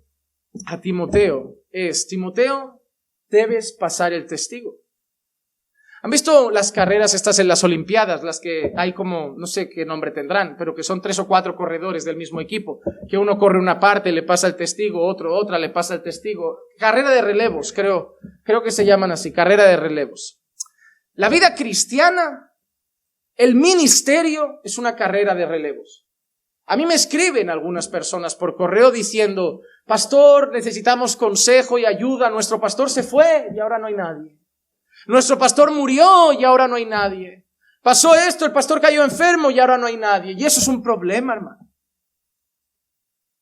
a Timoteo es, Timoteo, debes pasar el testigo. ¿Han visto las carreras estas en las Olimpiadas? Las que hay como, no sé qué nombre tendrán, pero que son 3 o 4 corredores del mismo equipo, que uno corre una parte, le pasa el testigo, otra le pasa el testigo. Carrera de relevos, creo que se llaman así, carrera de relevos. La vida cristiana, el ministerio es una carrera de relevos. A mí me escriben algunas personas por correo diciendo, pastor, necesitamos consejo y ayuda, nuestro pastor se fue y ahora no hay nadie. Nuestro pastor murió y ahora no hay nadie. Pasó esto, el pastor cayó enfermo y ahora no hay nadie. Y eso es un problema, hermano.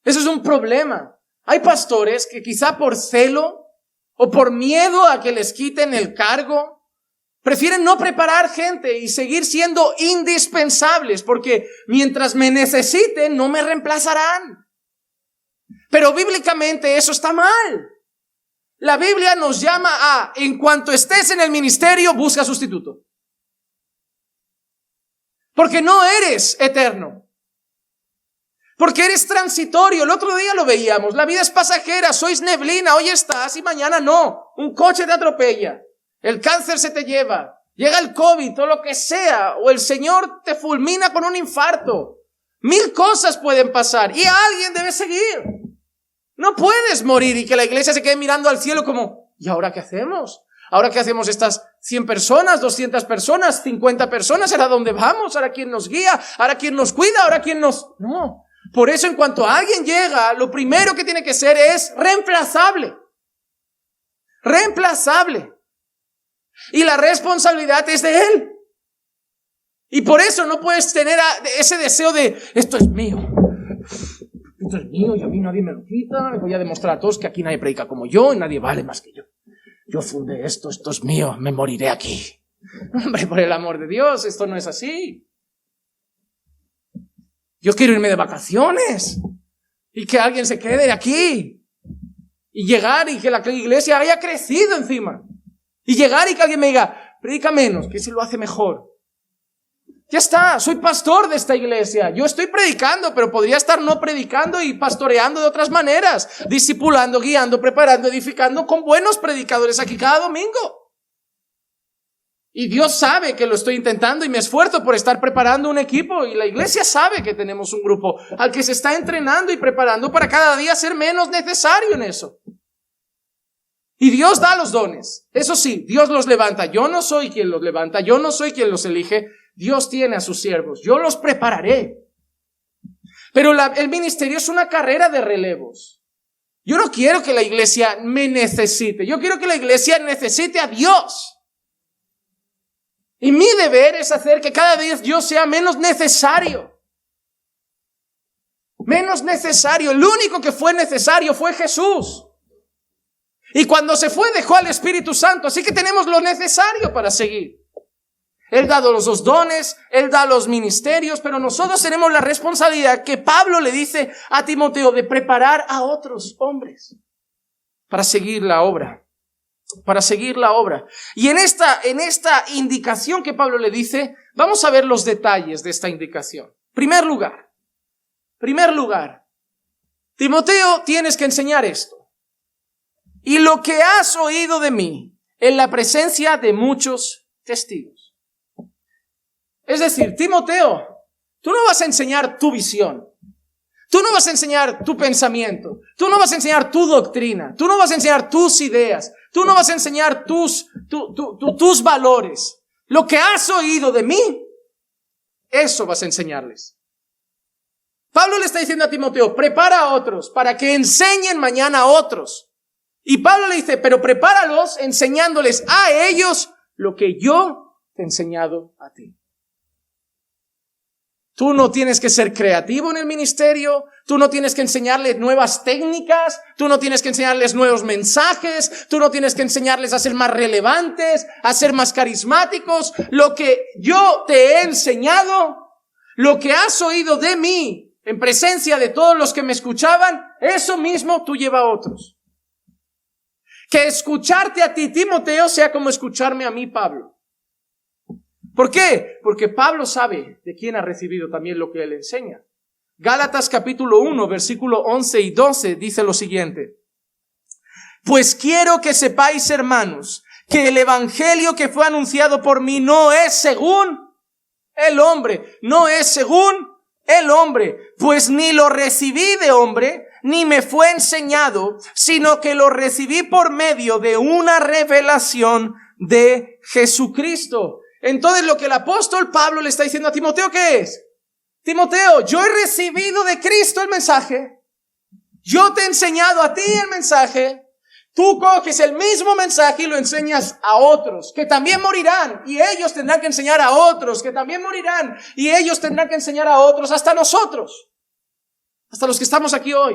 Eso es un problema. Hay pastores que quizá por celo o por miedo a que les quiten el cargo, prefieren no preparar gente y seguir siendo indispensables, porque mientras me necesiten no me reemplazarán. Pero bíblicamente eso está mal. La Biblia nos llama a, en cuanto estés en el ministerio, busca sustituto. Porque no eres eterno. Porque eres transitorio. El otro día lo veíamos. La vida es pasajera, sois neblina, hoy estás y mañana no. Un coche te atropella. El cáncer se te lleva, llega el COVID o lo que sea, o el Señor te fulmina con un infarto. 1000 cosas pueden pasar y alguien debe seguir. No puedes morir y que la iglesia se quede mirando al cielo como, ¿y ahora qué hacemos? ¿Ahora qué hacemos estas 100 personas, 200 personas, 50 personas? ¿Ahora dónde vamos? ¿Ahora quién nos guía? ¿Ahora quién nos cuida? ¿Ahora quién nos...? No. Por eso en cuanto alguien llega, lo primero que tiene que ser es reemplazable. Reemplazable. Y la responsabilidad es de él. Y por eso no puedes tener ese deseo de, esto es mío y a mí nadie me lo quita, voy a demostrar a todos que aquí nadie predica como yo y nadie vale más que yo. Yo fundé esto es mío, me moriré aquí. Hombre, por el amor de Dios, esto no es así. Yo quiero irme de vacaciones y que alguien se quede aquí y llegar y que la iglesia haya crecido encima. Y llegar y que alguien me diga, predica menos, que se lo hace mejor. Ya está, soy pastor de esta iglesia. Yo estoy predicando, pero podría estar no predicando y pastoreando de otras maneras. Discipulando, guiando, preparando, edificando con buenos predicadores aquí cada domingo. Y Dios sabe que lo estoy intentando y me esfuerzo por estar preparando un equipo. Y la iglesia sabe que tenemos un grupo al que se está entrenando y preparando para cada día ser menos necesario en eso. Y Dios da los dones. Eso sí, Dios los levanta. Yo no soy quien los levanta. Yo no soy quien los elige. Dios tiene a sus siervos. Yo los prepararé. Pero el ministerio es una carrera de relevos. Yo no quiero que la iglesia me necesite. Yo quiero que la iglesia necesite a Dios. Y mi deber es hacer que cada día yo sea menos necesario. Menos necesario. El único que fue necesario fue Jesús. Y cuando se fue dejó al Espíritu Santo. Así que tenemos lo necesario para seguir. Él da los dos dones, Él da los ministerios, pero nosotros tenemos la responsabilidad que Pablo le dice a Timoteo de preparar a otros hombres para seguir la obra. Para seguir la obra. Y en esta indicación que Pablo le dice, vamos a ver los detalles de esta indicación. Primer lugar, Timoteo, tienes que enseñar esto. Y lo que has oído de mí en la presencia de muchos testigos. Es decir, Timoteo, tú no vas a enseñar tu visión. Tú no vas a enseñar tu pensamiento. Tú no vas a enseñar tu doctrina. Tú no vas a enseñar tus ideas. Tú no vas a enseñar tus valores. Lo que has oído de mí, eso vas a enseñarles. Pablo le está diciendo a Timoteo, prepara a otros para que enseñen mañana a otros. Y Pablo le dice, pero prepáralos enseñándoles a ellos lo que yo te he enseñado a ti. Tú no tienes que ser creativo en el ministerio, tú no tienes que enseñarles nuevas técnicas, tú no tienes que enseñarles nuevos mensajes, tú no tienes que enseñarles a ser más relevantes, a ser más carismáticos. Lo que yo te he enseñado, lo que has oído de mí en presencia de todos los que me escuchaban, eso mismo tú lleva a otros. Que escucharte a ti, Timoteo, sea como escucharme a mí, Pablo. ¿Por qué? Porque Pablo sabe de quién ha recibido también lo que él enseña. Gálatas capítulo 1, versículo 11 y 12 dice lo siguiente. Pues quiero que sepáis, hermanos, que el evangelio que fue anunciado por mí no es según el hombre, no es según el hombre, pues ni lo recibí de hombre, ni me fue enseñado, sino que lo recibí por medio de una revelación de Jesucristo. Entonces lo que el apóstol Pablo le está diciendo a Timoteo, ¿qué es? Timoteo, yo he recibido de Cristo el mensaje. Yo te he enseñado a ti el mensaje. Tú coges el mismo mensaje y lo enseñas a otros, que también morirán. Y ellos tendrán que enseñar a otros, que también morirán. Y ellos tendrán que enseñar a otros, hasta nosotros. Hasta los que estamos aquí hoy.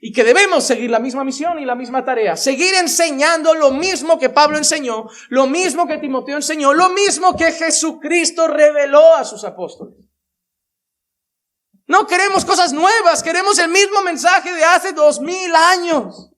Y que debemos seguir la misma misión y la misma tarea. Seguir enseñando lo mismo que Pablo enseñó, lo mismo que Timoteo enseñó, lo mismo que Jesucristo reveló a sus apóstoles. No queremos cosas nuevas, queremos el mismo mensaje de hace 2000 años.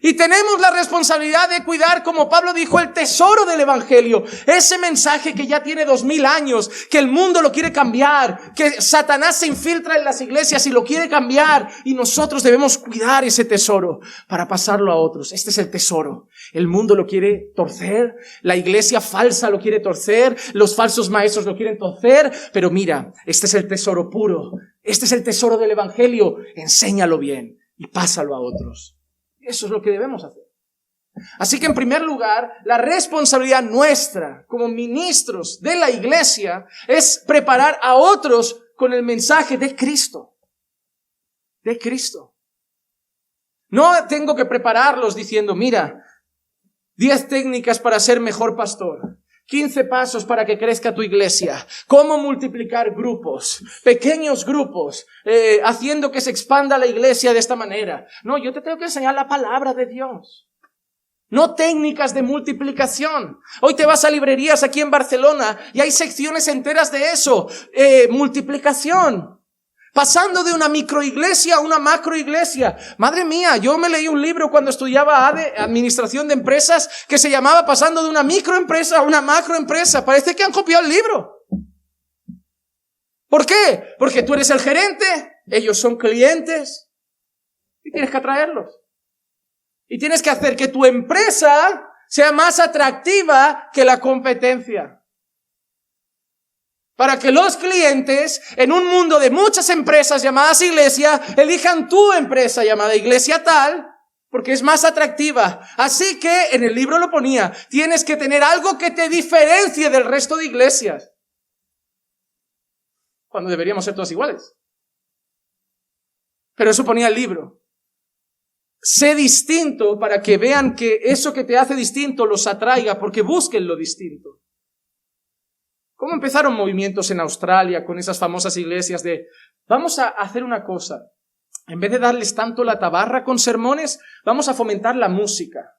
Y tenemos la responsabilidad de cuidar, como Pablo dijo, el tesoro del evangelio. Ese mensaje que ya tiene 2000 años, que el mundo lo quiere cambiar, que Satanás se infiltra en las iglesias y lo quiere cambiar. Y nosotros debemos cuidar ese tesoro para pasarlo a otros. Este es el tesoro. El mundo lo quiere torcer, la iglesia falsa lo quiere torcer, los falsos maestros lo quieren torcer. Pero mira, este es el tesoro puro. Este es el tesoro del evangelio. Enséñalo bien y pásalo a otros. Eso es lo que debemos hacer. Así que en primer lugar, la responsabilidad nuestra como ministros de la iglesia es preparar a otros con el mensaje de Cristo. De Cristo. No tengo que prepararlos diciendo, mira, 10 técnicas para ser mejor pastor. 15 pasos para que crezca tu iglesia. Cómo multiplicar grupos, pequeños grupos, haciendo que se expanda la iglesia de esta manera. No, yo te tengo que enseñar la palabra de Dios. No técnicas de multiplicación. Hoy te vas a librerías aquí en Barcelona y hay secciones enteras de eso. Multiplicación. Pasando de una microiglesia a una macroiglesia. Madre mía, yo me leí un libro cuando estudiaba administración de empresas que se llamaba Pasando de una microempresa a una macroempresa. Parece que han copiado el libro. ¿Por qué? Porque tú eres el gerente, ellos son clientes y tienes que atraerlos. Y tienes que hacer que tu empresa sea más atractiva que la competencia. Para que los clientes, en un mundo de muchas empresas llamadas iglesia, elijan tu empresa llamada iglesia tal, porque es más atractiva. Así que, en el libro lo ponía, tienes que tener algo que te diferencie del resto de iglesias. Cuando deberíamos ser todos iguales. Pero eso ponía el libro. sé distinto para que vean que eso que te hace distinto los atraiga, porque busquen lo distinto. ¿Cómo empezaron movimientos en Australia con esas famosas iglesias de vamos a hacer una cosa? En vez de darles tanto la tabarra con sermones, vamos a fomentar la música.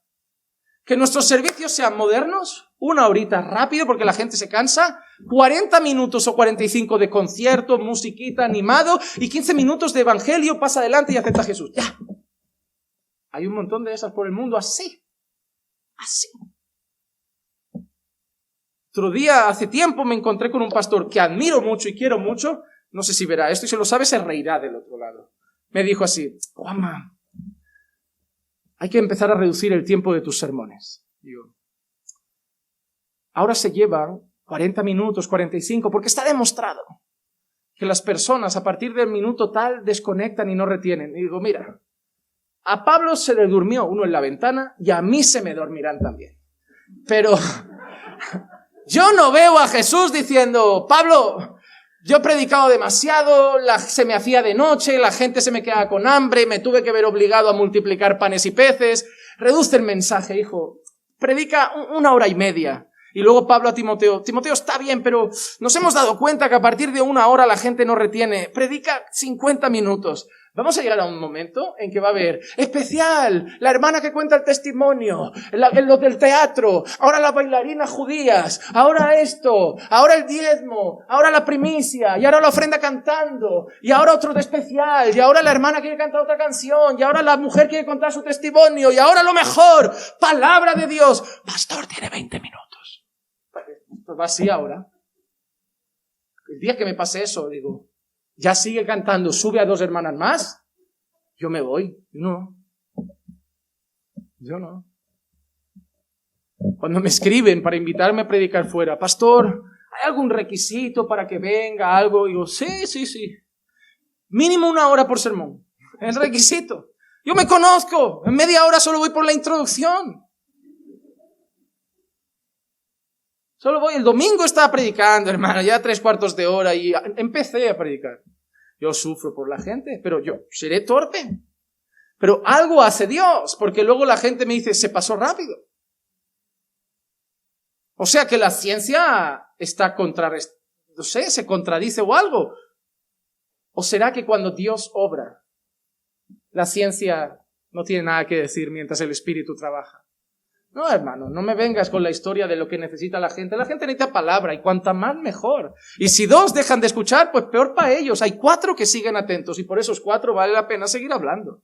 Que nuestros servicios sean modernos, 1 horita rápido porque la gente se cansa, 40 minutos o 45 de concierto, musiquita, animado y 15 minutos de evangelio, pasa adelante y acepta a Jesús. ¡Ya! Hay un montón de esas por el mundo así. Así. Otro día, hace tiempo, me encontré con un pastor que admiro mucho y quiero mucho. No sé si verá esto y si lo sabe se reirá del otro lado. Me dijo así, Juanma, hay que empezar a reducir el tiempo de tus sermones. Digo, ahora se llevan 40 minutos, 45, porque está demostrado que las personas a partir del minuto tal desconectan y no retienen. Y digo, mira, a Pablo se le durmió uno en la ventana y a mí se me dormirán también. Pero yo no veo a Jesús diciendo, Pablo, yo he predicado demasiado, se me hacía de noche, la gente se me quedaba con hambre, me tuve que ver obligado a multiplicar panes y peces. Reduce el mensaje, hijo. Predica 1 hora y media. Y luego Pablo a Timoteo, Timoteo, está bien, pero nos hemos dado cuenta que a partir de 1 hora la gente no retiene. Predica 50 minutos. Vamos a llegar a un momento en que va a haber especial, la hermana que cuenta el testimonio, los del teatro, ahora las bailarinas judías, ahora esto, ahora el diezmo, ahora la primicia, y ahora la ofrenda cantando, y ahora otro de especial, y ahora la hermana quiere cantar otra canción, y ahora la mujer quiere contar su testimonio, y ahora lo mejor, palabra de Dios. Pastor, tiene 20 minutos. Pues va así ahora. El día que me pase eso, digo, ya sigue cantando, sube a 2 hermanas más, yo me voy. Yo no. Cuando me escriben para invitarme a predicar fuera, pastor, ¿hay algún requisito para que venga algo? Digo, sí. Mínimo 1 hora por sermón, es requisito. Yo me conozco, en media hora solo voy por la introducción. Solo voy, el domingo estaba predicando, hermano, ya 3/4 de hora y empecé a predicar. Yo sufro por la gente, pero yo seré torpe. Pero algo hace Dios, porque luego la gente me dice, se pasó rápido. O sea que la ciencia está se contradice o algo. ¿O será que cuando Dios obra, la ciencia no tiene nada que decir mientras el Espíritu trabaja? No, hermano, no me vengas con la historia de lo que necesita la gente. La gente necesita palabra y cuanta más mejor. Y si 2 dejan de escuchar, pues peor para ellos. Hay 4 que siguen atentos y por esos 4 vale la pena seguir hablando.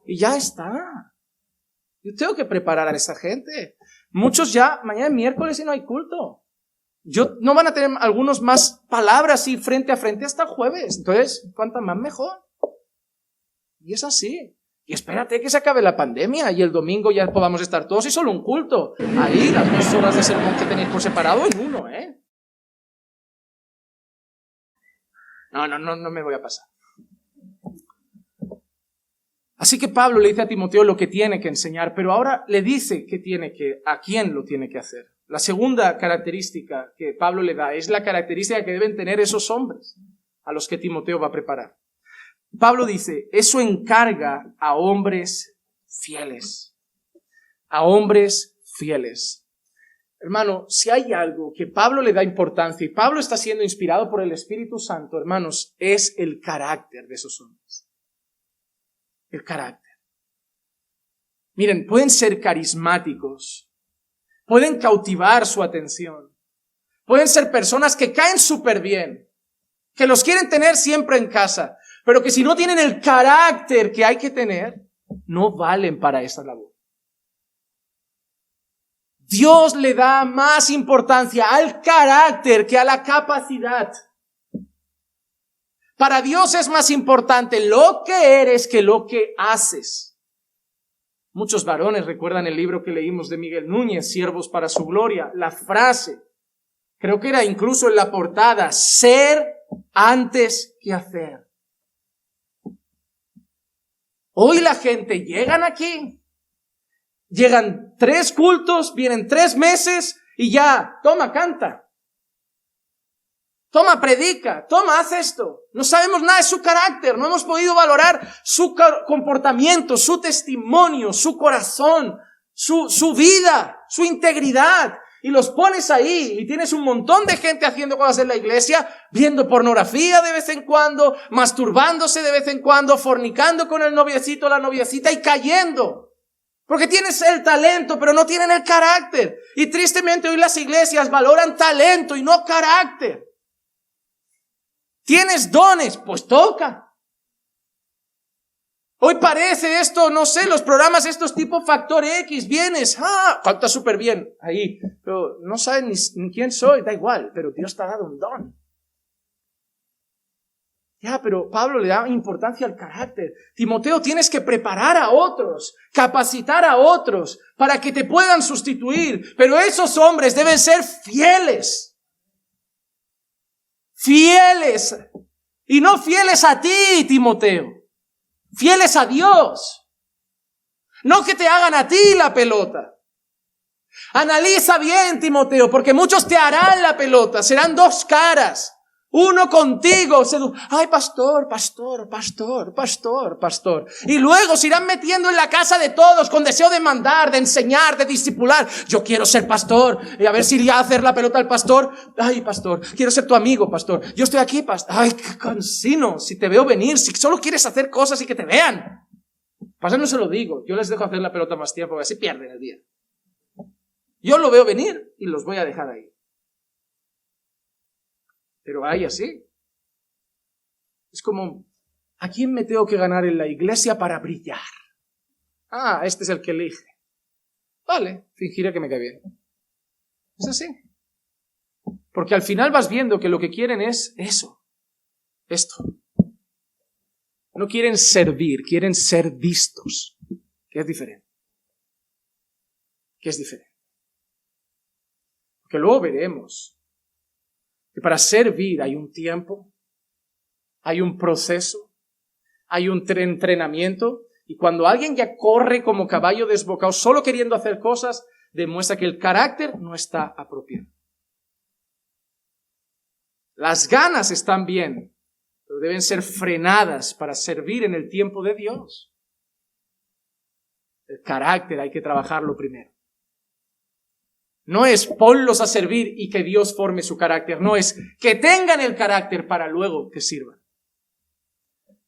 Y ya está. Yo tengo que preparar a esa gente. Muchos ya, mañana es miércoles y no hay culto. No van a tener algunos más palabras así frente a frente hasta el jueves. Entonces, cuanta más mejor. Y es así. Y espérate que se acabe la pandemia y el domingo ya podamos estar todos y solo un culto. Ahí las 2 horas de sermón que tenéis por separado en uno, ¿eh? No me voy a pasar. Así que Pablo le dice a Timoteo lo que tiene que enseñar, pero ahora le dice a quién lo tiene que hacer. La segunda característica que Pablo le da es la característica que deben tener esos hombres a los que Timoteo va a preparar. Pablo dice, eso encarga a hombres fieles. A hombres fieles. Hermano, si hay algo que Pablo le da importancia y Pablo está siendo inspirado por el Espíritu Santo, hermanos, es el carácter de esos hombres. El carácter. Miren, pueden ser carismáticos, pueden cautivar su atención, pueden ser personas que caen súper bien, que los quieren tener siempre en casa, pero que si no tienen el carácter que hay que tener, no valen para esa labor. Dios le da más importancia al carácter que a la capacidad. Para Dios es más importante lo que eres que lo que haces. Muchos varones recuerdan el libro que leímos de Miguel Núñez, Siervos para su gloria, la frase, creo que era incluso en la portada, ser antes que hacer. Hoy la gente llegan aquí, llegan 3 cultos, vienen 3 meses y ya, toma, canta. Toma, predica. Toma, haz esto. No sabemos nada de su carácter. No hemos podido valorar su comportamiento, su testimonio, su corazón, su vida, su integridad. Y los pones ahí y tienes un montón de gente haciendo cosas en la iglesia, viendo pornografía de vez en cuando, masturbándose de vez en cuando, fornicando con el noviecito o la noviecita y cayendo. Porque tienes el talento, pero no tienen el carácter. Y tristemente hoy las iglesias valoran talento y no carácter. ¿Tienes dones? Pues toca. Hoy parece esto, no sé, los programas estos tipo Factor X, vienes, canta súper bien ahí, pero no sabes ni quién soy, da igual, pero Dios te ha dado un don. Ya, pero Pablo le da importancia al carácter. Timoteo, tienes que preparar a otros, capacitar a otros para que te puedan sustituir. Pero esos hombres deben ser fieles. Fieles. Y no fieles a ti, Timoteo. Fieles a Dios. No que te hagan a ti la pelota. Analiza bien, Timoteo, porque muchos te harán la pelota. Serán dos caras. Uno contigo, ay, pastor. Y luego se irán metiendo en la casa de todos con deseo de mandar, de enseñar, de discipular. Yo quiero ser pastor, y a ver si iría a hacer la pelota al pastor. Ay, pastor, quiero ser tu amigo, pastor. Yo estoy aquí, pastor. Ay, qué cansino, si te veo venir, si solo quieres hacer cosas y que te vean. Pastor, no se lo digo, yo les dejo hacer la pelota más tiempo, así pierden el día. Yo lo veo venir y los voy a dejar ahí. Pero hay así. Es como, ¿a quién me tengo que ganar en la iglesia para brillar? Este es el que elige. Vale, fingiré que me cae bien. Es así. Porque al final vas viendo que lo que quieren es eso. Esto. No quieren servir, quieren ser vistos. Que es diferente. Porque luego veremos que para servir hay un tiempo, hay un proceso, hay un entrenamiento, y cuando alguien ya corre como caballo desbocado solo queriendo hacer cosas, demuestra que el carácter no está apropiado. Las ganas están bien, pero deben ser frenadas para servir en el tiempo de Dios. El carácter hay que trabajarlo primero. No es ponlos a servir y que Dios forme su carácter. No, es que tengan el carácter para luego que sirvan.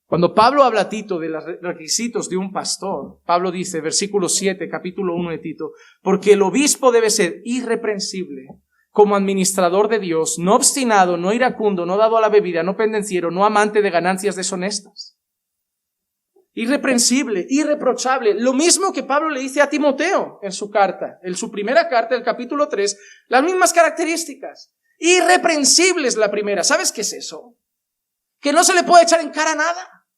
Cuando Pablo habla a Tito de los requisitos de un pastor, Pablo dice, versículo 7, capítulo 1 de Tito, porque el obispo debe ser irreprensible como administrador de Dios, no obstinado, no iracundo, no dado a la bebida, no pendenciero, no amante de ganancias deshonestas. Irreprensible, irreprochable, lo mismo que Pablo le dice a Timoteo en su carta, en su primera carta, el capítulo 3, las mismas características. Irreprensible es la primera. ¿Sabes qué es eso? Que no se le puede echar en cara nada.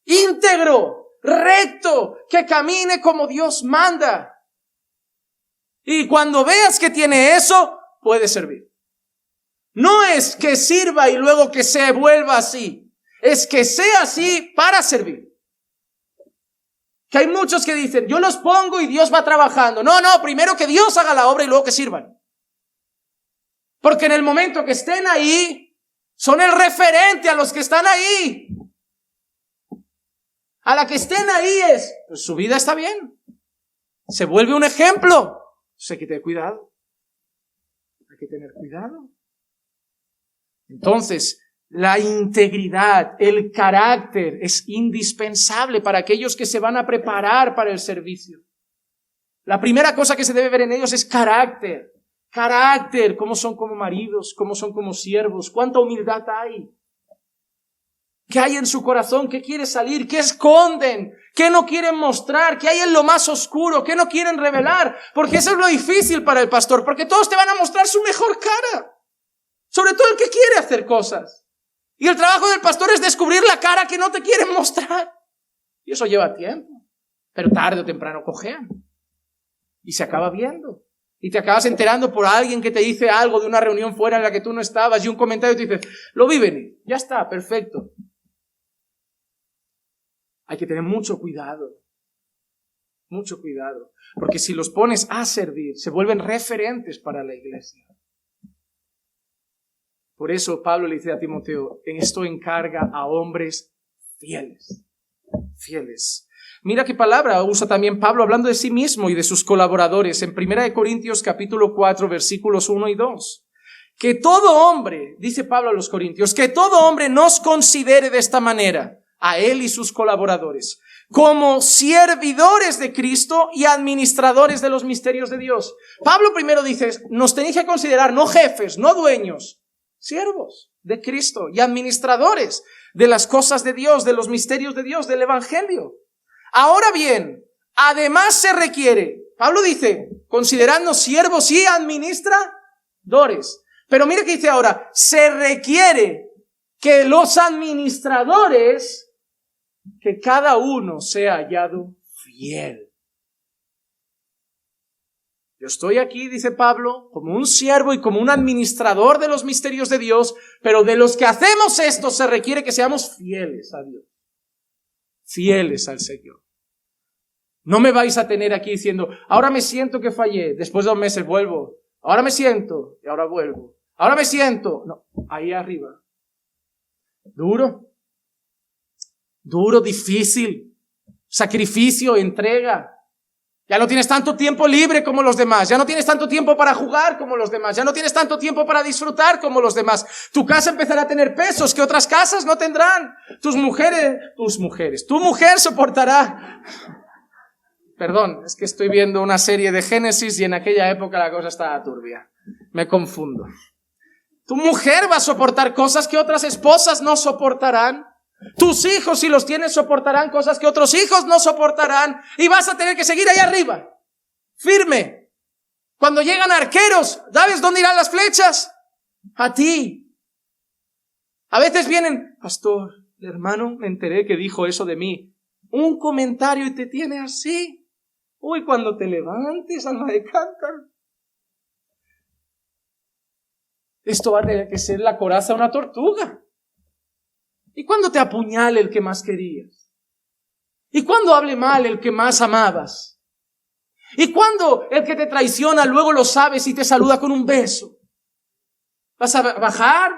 Íntegro, recto, que camine como Dios manda. Y cuando veas que tiene eso, puede servir. No es que sirva y luego que se vuelva así. Es que sea así para servir. Que hay muchos que dicen, yo los pongo y Dios va trabajando. No, primero que Dios haga la obra y luego que sirvan. Porque en el momento que estén ahí, son el referente a los que están ahí. A la que estén ahí pues su vida está bien. Se vuelve un ejemplo. Entonces hay que tener cuidado. Hay que tener cuidado. Entonces, la integridad, el carácter es indispensable para aquellos que se van a preparar para el servicio. La primera cosa que se debe ver en ellos es carácter. Carácter, cómo son como maridos, cómo son como siervos, cuánta humildad hay. ¿Qué hay en su corazón? ¿Qué quiere salir? ¿Qué esconden? ¿Qué no quieren mostrar? ¿Qué hay en lo más oscuro? ¿Qué no quieren revelar? Porque eso es lo difícil para el pastor, porque todos te van a mostrar su mejor cara. Sobre todo el que quiere hacer cosas. Y el trabajo del pastor es descubrir la cara que no te quieren mostrar. Y eso lleva tiempo. Pero tarde o temprano cojean. Y se acaba viendo. Y te acabas enterando por alguien que te dice algo de una reunión fuera en la que tú no estabas y un comentario te dice, lo vi venir. Ya está, perfecto. Hay que tener mucho cuidado. Mucho cuidado. Porque si los pones a servir, se vuelven referentes para la iglesia. Por eso Pablo le dice a Timoteo, esto encarga a hombres fieles. Fieles. Mira qué palabra usa también Pablo hablando de sí mismo y de sus colaboradores en 1 Corintios capítulo 4 versículos 1 y 2. Que todo hombre, dice Pablo a los Corintios, que todo hombre nos considere de esta manera, a él y sus colaboradores, como servidores de Cristo y administradores de los misterios de Dios. Pablo primero dice, nos tenéis que considerar no jefes, no dueños, siervos de Cristo y administradores de las cosas de Dios, de los misterios de Dios, del Evangelio. Ahora bien, además se requiere, Pablo dice, considerarnos siervos y administradores. Pero mire que dice ahora, se requiere que los administradores, que cada uno sea hallado fiel. Yo estoy aquí, dice Pablo, como un siervo y como un administrador de los misterios de Dios, pero de los que hacemos esto se requiere que seamos fieles a Dios, fieles al Señor. No me vais a tener aquí diciendo, ahora me siento que fallé, después de 2 meses vuelvo, ahora me siento y ahora vuelvo, ahora me siento. No, ahí arriba. Duro, difícil, sacrificio, entrega. Ya no tienes tanto tiempo libre como los demás, ya no tienes tanto tiempo para jugar como los demás, ya no tienes tanto tiempo para disfrutar como los demás. Tu casa empezará a tener pesos que otras casas no tendrán. Tu mujer soportará. Perdón, es que estoy viendo una serie de Génesis y en aquella época la cosa estaba turbia. Me confundo. Tu mujer va a soportar cosas que otras esposas no soportarán. Tus hijos, si los tienes, soportarán cosas que otros hijos no soportarán. Y vas a tener que seguir ahí arriba, firme. Cuando llegan arqueros, ¿sabes dónde irán las flechas? A ti. A veces vienen, pastor, el hermano, me enteré que dijo eso de mí. Un comentario y te tiene así. Uy, cuando te levantes, alma de cántaro. Esto va a tener que ser la coraza de una tortuga. ¿Y cuando te apuñale el que más querías? ¿Y cuando hable mal el que más amabas? ¿Y cuando el que te traiciona luego lo sabes y te saluda con un beso? ¿Vas a bajar?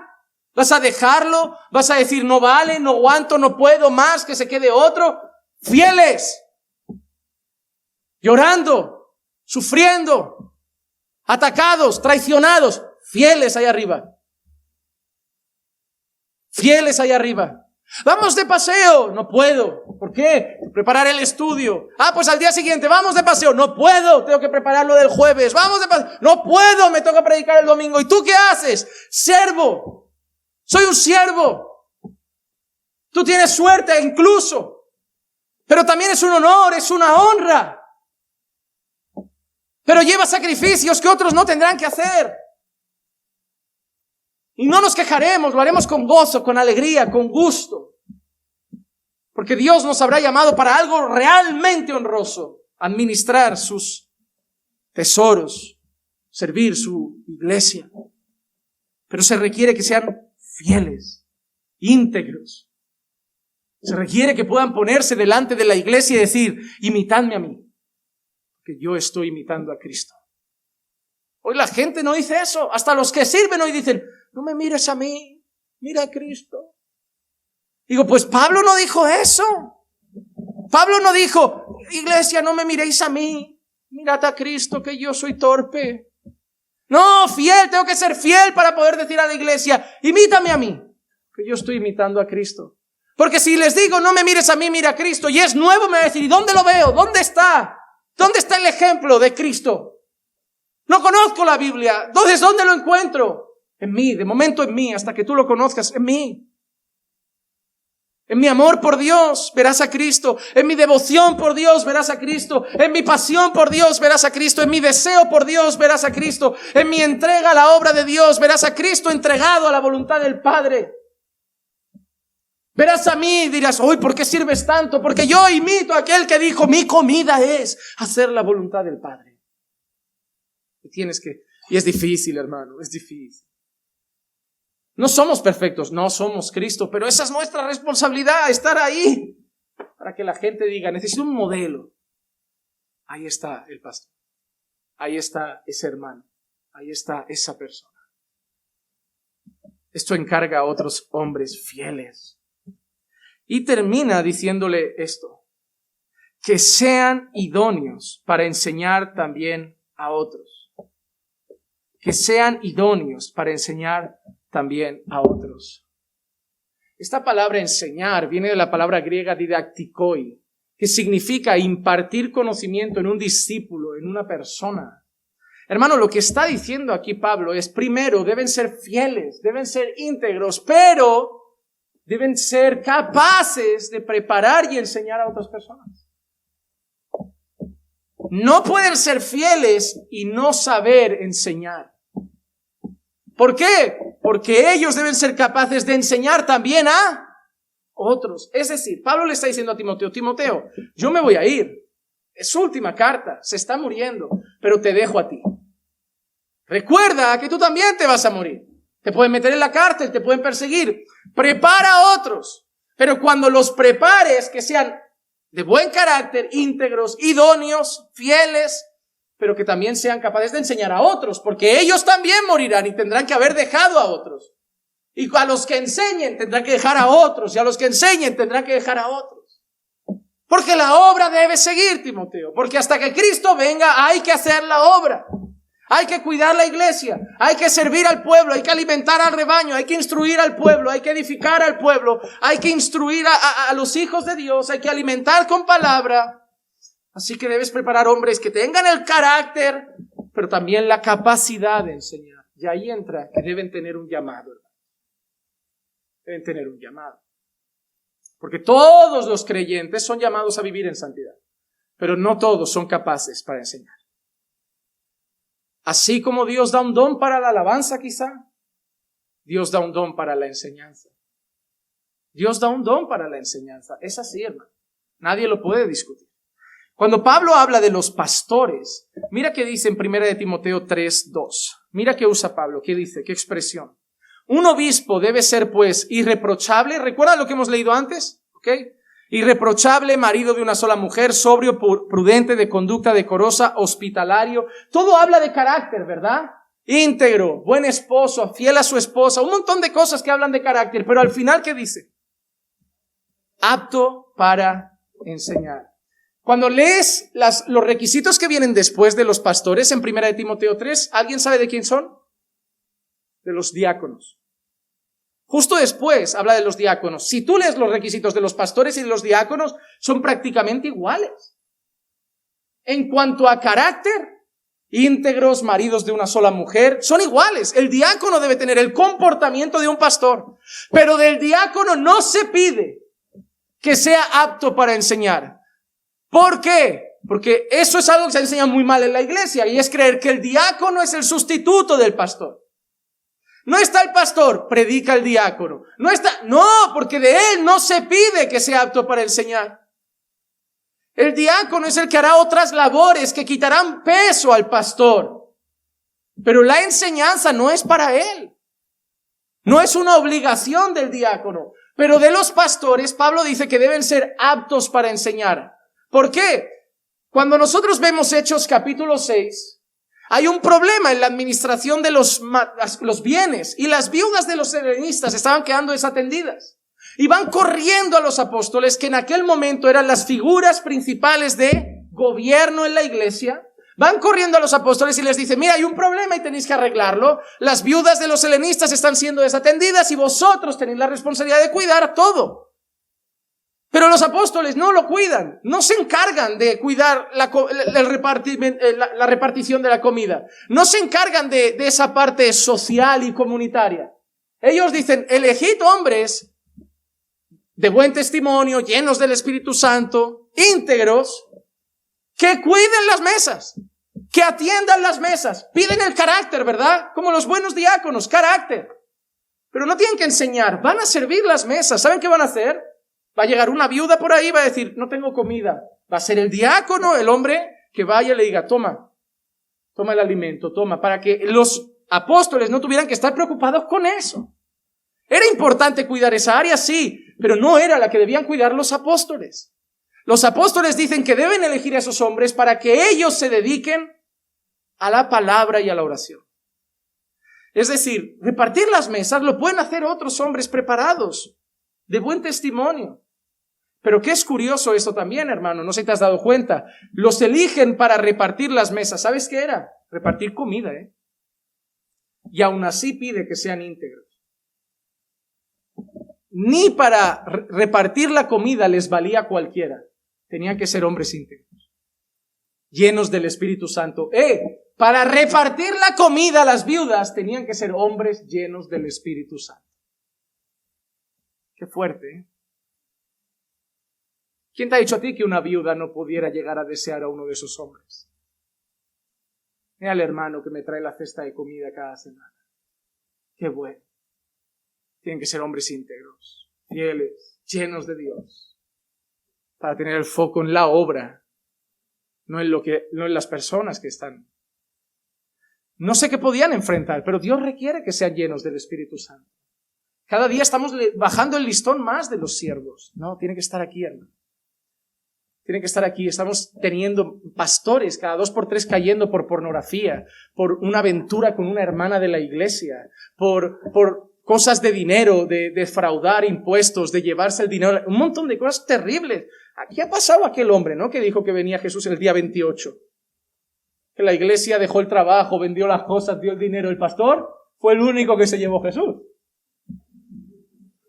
¿Vas a dejarlo? ¿Vas a decir no vale, no aguanto, no puedo más, que se quede otro? Fieles. Llorando, sufriendo, atacados, traicionados. Fieles ahí arriba. Fieles ahí arriba. Vamos de paseo. No puedo. ¿Por qué? Preparar el estudio. Pues al día siguiente vamos de paseo. No puedo. Tengo que prepararlo del jueves. Vamos de paseo. No puedo. Me toca predicar el domingo. ¿Y tú qué haces? Siervo. Soy un siervo. Tú tienes suerte incluso. Pero también es un honor, es una honra. Pero lleva sacrificios que otros no tendrán que hacer. Y no nos quejaremos, lo haremos con gozo, con alegría, con gusto. Porque Dios nos habrá llamado para algo realmente honroso. Administrar sus tesoros, servir su iglesia. Pero se requiere que sean fieles, íntegros. Se requiere que puedan ponerse delante de la iglesia y decir, imitadme a mí, que yo estoy imitando a Cristo. Hoy la gente no dice eso. Hasta los que sirven hoy dicen, no me mires a mí, mira a Cristo. Digo, pues Pablo no dijo eso. Pablo no dijo, iglesia, no me miréis a mí, mirad a Cristo, que yo soy torpe. No, fiel, tengo que ser fiel para poder decir a la iglesia, imítame a mí, que yo estoy imitando a Cristo. Porque si les digo, no me mires a mí, mira a Cristo, y es nuevo, me va a decir, ¿y dónde lo veo? ¿Dónde está? ¿Dónde está el ejemplo de Cristo? No conozco la Biblia. Entonces, ¿dónde lo encuentro? En mí, de momento en mí, hasta que tú lo conozcas, en mí. En mi amor por Dios, verás a Cristo. En mi devoción por Dios, verás a Cristo. En mi pasión por Dios, verás a Cristo. En mi deseo por Dios, verás a Cristo. En mi entrega a la obra de Dios, verás a Cristo entregado a la voluntad del Padre. Verás a mí y dirás, uy, ¿por qué sirves tanto? Porque yo imito a aquel que dijo, mi comida es hacer la voluntad del Padre. Y es difícil, hermano, es difícil. No somos perfectos, no somos Cristo, pero esa es nuestra responsabilidad, estar ahí, para que la gente diga, necesito un modelo. Ahí está el pastor, ahí está ese hermano, ahí está esa persona. esto encarga a otros hombres fieles. Y termina diciéndole esto: que sean idóneos para enseñar también a otros. Que sean idóneos para enseñar también a otros. Esta palabra enseñar viene de la palabra griega didaktikoi, que significa impartir conocimiento en un discípulo, en una persona. Hermano, lo que está diciendo aquí Pablo es, primero, deben ser fieles, deben ser íntegros, pero deben ser capaces de preparar y enseñar a otras personas. No pueden ser fieles y no saber enseñar. ¿Por qué? Porque ellos deben ser capaces de enseñar también a otros. Es decir, Pablo le está diciendo a Timoteo: Timoteo, yo me voy a ir. Es su última carta, se está muriendo, pero te dejo a ti. Recuerda que tú también te vas a morir. Te pueden meter en la cárcel, te pueden perseguir. Prepara a otros. Pero cuando los prepares, que sean de buen carácter, íntegros, idóneos, fieles, pero que también sean capaces de enseñar a otros, porque ellos también morirán y tendrán que haber dejado a otros. Y a los que enseñen tendrán que dejar a otros, y a los que enseñen tendrán que dejar a otros. Porque la obra debe seguir, Timoteo, porque hasta que Cristo venga hay que hacer la obra. Hay que cuidar la iglesia, hay que servir al pueblo, hay que alimentar al rebaño, hay que instruir al pueblo, hay que edificar al pueblo, hay que instruir a los hijos de Dios, hay que alimentar con palabra. Así que debes preparar hombres que tengan el carácter, pero también la capacidad de enseñar. Y ahí entra que deben tener un llamado. Deben tener un llamado. Porque todos los creyentes son llamados a vivir en santidad, pero no todos son capaces para enseñar. Así como Dios da un don para la alabanza, quizá, Dios da un don para la enseñanza. Dios da un don para la enseñanza. Es así, hermano. Nadie lo puede discutir. Cuando Pablo habla de los pastores, mira qué dice en 1 de Timoteo 3:2. Mira qué usa Pablo, qué dice, qué expresión. Un obispo debe ser, pues, irreprochable. ¿Recuerda lo que hemos leído antes? ¿Ok? Irreprochable, marido de una sola mujer, sobrio, prudente, de conducta decorosa, hospitalario. Todo habla de carácter, ¿verdad? Íntegro, buen esposo, fiel a su esposa, un montón de cosas que hablan de carácter. Pero al final, ¿qué dice? Apto para enseñar. Cuando lees los requisitos que vienen después de los pastores en 1 de Timoteo 3, ¿alguien sabe de quién son? De los diáconos. Justo después habla de los diáconos. Si tú lees los requisitos de los pastores y de los diáconos, son prácticamente iguales. En cuanto a carácter, íntegros, maridos de una sola mujer, son iguales. El diácono debe tener el comportamiento de un pastor, pero del diácono no se pide que sea apto para enseñar. ¿Por qué? Porque eso es algo que se enseña muy mal en la iglesia, y es creer que el diácono es el sustituto del pastor. No está el pastor, predica el diácono. No, porque de él no se pide que sea apto para enseñar. El diácono es el que hará otras labores que quitarán peso al pastor. Pero la enseñanza no es para él. No es una obligación del diácono. Pero de los pastores, Pablo dice que deben ser aptos para enseñar. ¿Por qué? Cuando nosotros vemos Hechos capítulo 6, hay un problema en la administración de los bienes, y las viudas de los helenistas estaban quedando desatendidas. Y van corriendo a los apóstoles, que en aquel momento eran las figuras principales de gobierno en la iglesia. Van corriendo a los apóstoles y les dicen: mira, hay un problema y tenéis que arreglarlo. Las viudas de los helenistas están siendo desatendidas y vosotros tenéis la responsabilidad de cuidar todo. Pero los apóstoles no lo cuidan, no se encargan de cuidar la repartición de la comida, no se encargan de esa parte social y comunitaria. Ellos dicen: elegid hombres de buen testimonio, llenos del Espíritu Santo, íntegros, que cuiden las mesas, que atiendan las mesas. Piden el carácter, ¿verdad? Como los buenos diáconos, carácter. Pero no tienen que enseñar, van a servir las mesas. ¿Saben qué van a hacer? Va a llegar una viuda por ahí y va a decir: no tengo comida. Va a ser el diácono, el hombre, que vaya y le diga: toma el alimento, toma, para que los apóstoles no tuvieran que estar preocupados con eso. Era importante cuidar esa área, sí, pero no era la que debían cuidar los apóstoles. Los apóstoles dicen que deben elegir a esos hombres para que ellos se dediquen a la palabra y a la oración. Es decir, repartir las mesas lo pueden hacer otros hombres preparados, de buen testimonio. Pero qué es curioso esto también, hermano, no sé si te has dado cuenta. Los eligen para repartir las mesas. ¿Sabes qué era? Repartir comida, Y aún así pide que sean íntegros. Ni para repartir la comida les valía cualquiera. Tenían que ser hombres íntegros, llenos del Espíritu Santo. Para repartir la comida a las viudas tenían que ser hombres llenos del Espíritu Santo. Qué fuerte, ¿Quién te ha dicho a ti que una viuda no pudiera llegar a desear a uno de esos hombres? Mira al hermano que me trae la cesta de comida cada semana. Qué bueno. Tienen que ser hombres íntegros, fieles, llenos de Dios, para tener el foco en la obra, no en las personas que están. No sé qué podían enfrentar, pero Dios requiere que sean llenos del Espíritu Santo. Cada día estamos bajando el listón más de los siervos. No, tiene que estar aquí, hermano. Tiene que estar aquí. Estamos teniendo pastores cada 2 por 3 cayendo por pornografía, por una aventura con una hermana de la iglesia, por cosas de dinero, de defraudar impuestos, de llevarse el dinero, un montón de cosas terribles. Aquí ha pasado aquel hombre, ¿no? Que dijo que venía Jesús el día 28. Que la iglesia dejó el trabajo, vendió las cosas, dio el dinero. El pastor fue el único que se llevó Jesús.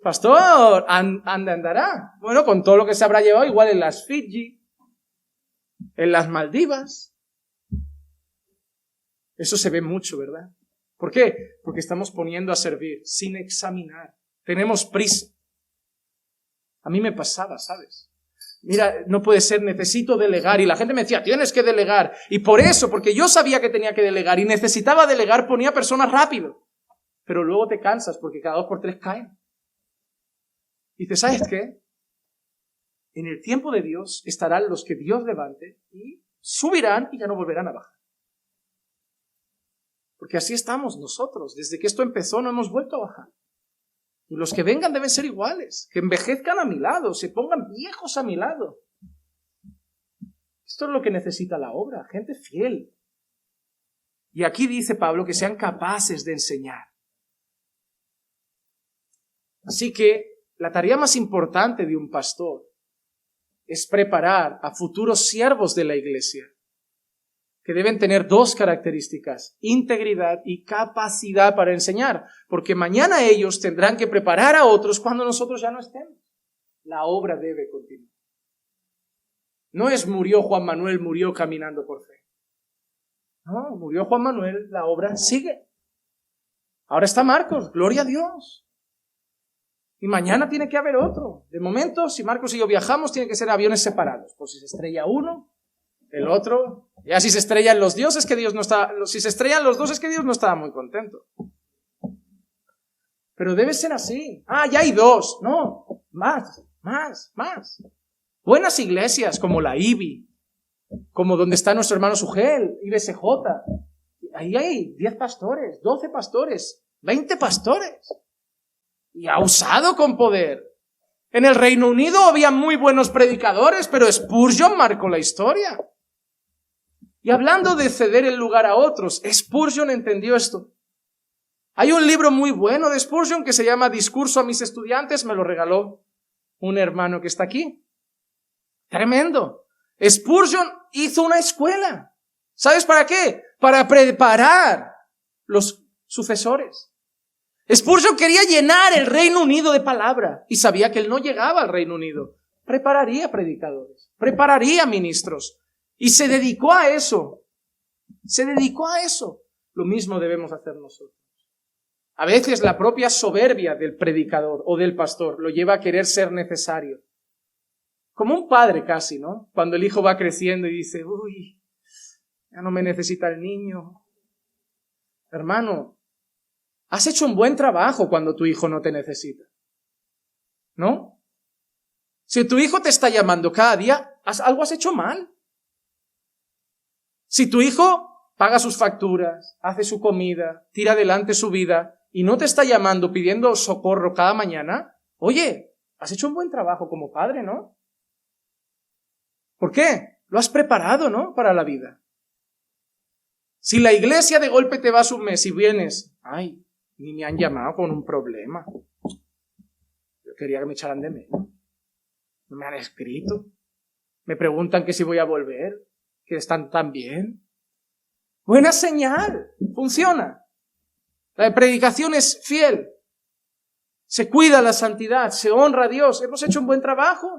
Pastor, andará. Bueno, con todo lo que se habrá llevado, igual en las Fiji, en las Maldivas. Eso se ve mucho, ¿verdad? ¿Por qué? Porque estamos poniendo a servir sin examinar. Tenemos prisa. A mí me pasaba, ¿sabes? Mira, no puede ser, necesito delegar. Y la gente me decía, tienes que delegar. Y por eso, porque yo sabía que tenía que delegar y necesitaba delegar, ponía personas rápido. Pero luego te cansas porque cada 2 por 3 caen. Y dices, ¿sabes qué? En el tiempo de Dios estarán los que Dios levante y subirán y ya no volverán a bajar. Porque así estamos nosotros. Desde que esto empezó no hemos vuelto a bajar. Y los que vengan deben ser iguales. Que envejezcan a mi lado, se pongan viejos a mi lado. Esto es lo que necesita la obra, gente fiel. Y aquí dice Pablo que sean capaces de enseñar. Así que la tarea más importante de un pastor es preparar a futuros siervos de la iglesia, que deben tener 2 características, integridad y capacidad para enseñar, porque mañana ellos tendrán que preparar a otros cuando nosotros ya no estemos. La obra debe continuar. No es murió Juan Manuel, murió caminando por fe. No, murió Juan Manuel, la obra sigue. Ahora está Marcos, gloria a Dios. Y mañana tiene que haber otro. De momento, si Marcos y yo viajamos, tiene que ser aviones separados. Por si se estrella uno, el otro. Ya si se estrellan los dos, es que Dios no está. Si se estrellan los dos, es que Dios no estaba muy contento. Pero debe ser así. Ya hay 2. No, más. Buenas iglesias como la IBI, como donde está nuestro hermano Sugel, IBSJ. Ahí hay 10 pastores, 12 pastores, 20 pastores. Y ha usado con poder. En el Reino Unido había muy buenos predicadores, pero Spurgeon marcó la historia. Y hablando de ceder el lugar a otros, Spurgeon entendió esto. Hay un libro muy bueno de Spurgeon que se llama Discurso a mis estudiantes, me lo regaló un hermano que está aquí. Tremendo. Spurgeon hizo una escuela. ¿Sabes para qué? Para preparar los sucesores. Spurgeon quería llenar el Reino Unido de palabra y sabía que él no llegaba al Reino Unido. Prepararía predicadores, prepararía ministros y se dedicó a eso. Lo mismo debemos hacer nosotros. A veces la propia soberbia del predicador o del pastor lo lleva a querer ser necesario. Como un padre casi, ¿no? Cuando el hijo va creciendo y dice, uy, ya no me necesita el niño. Hermano, has hecho un buen trabajo cuando tu hijo no te necesita, ¿no? Si tu hijo te está llamando cada día, algo has hecho mal. Si tu hijo paga sus facturas, hace su comida, tira adelante su vida y no te está llamando pidiendo socorro cada mañana, oye, has hecho un buen trabajo como padre, ¿no? ¿Por qué? Lo has preparado, ¿no? Para la vida. Si la iglesia de golpe te vas un mes y vienes Ay, ni me han llamado con un problema. Yo quería que me echaran de menos. No me han escrito. Me preguntan que si voy a volver, que están tan bien. Buena señal, funciona. La predicación es fiel. Se cuida la santidad, se honra a Dios. Hemos hecho un buen trabajo.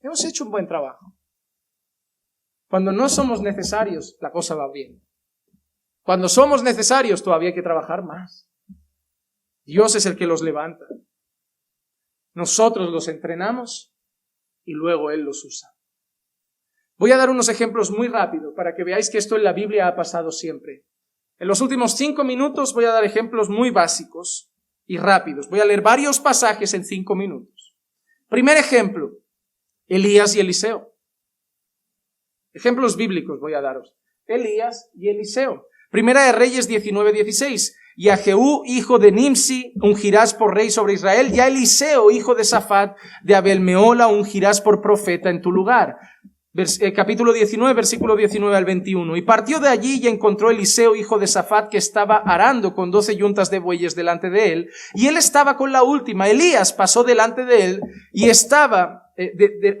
Hemos hecho un buen trabajo. Cuando no somos necesarios, la cosa va bien. Cuando somos necesarios, todavía hay que trabajar más. Dios es el que los levanta. Nosotros los entrenamos y luego Él los usa. Voy a dar unos ejemplos muy rápidos para que veáis que esto en la Biblia ha pasado siempre. En los últimos 5 minutos voy a dar ejemplos muy básicos y rápidos. Voy a leer varios pasajes en 5 minutos. Primer ejemplo, Elías y Eliseo. Ejemplos bíblicos voy a daros. Elías y Eliseo. Primera de Reyes 19:16. Y a Jehú, hijo de Nimsi, ungirás por rey sobre Israel, y a Eliseo, hijo de Safat, de Abel-Mehola, ungirás por profeta en tu lugar. Capítulo 19, versículo 19 al 21. Y partió de allí y encontró Eliseo, hijo de Safat, que estaba arando con 12 yuntas de bueyes delante de él, y él estaba con la última. Elías pasó delante de él, y estaba,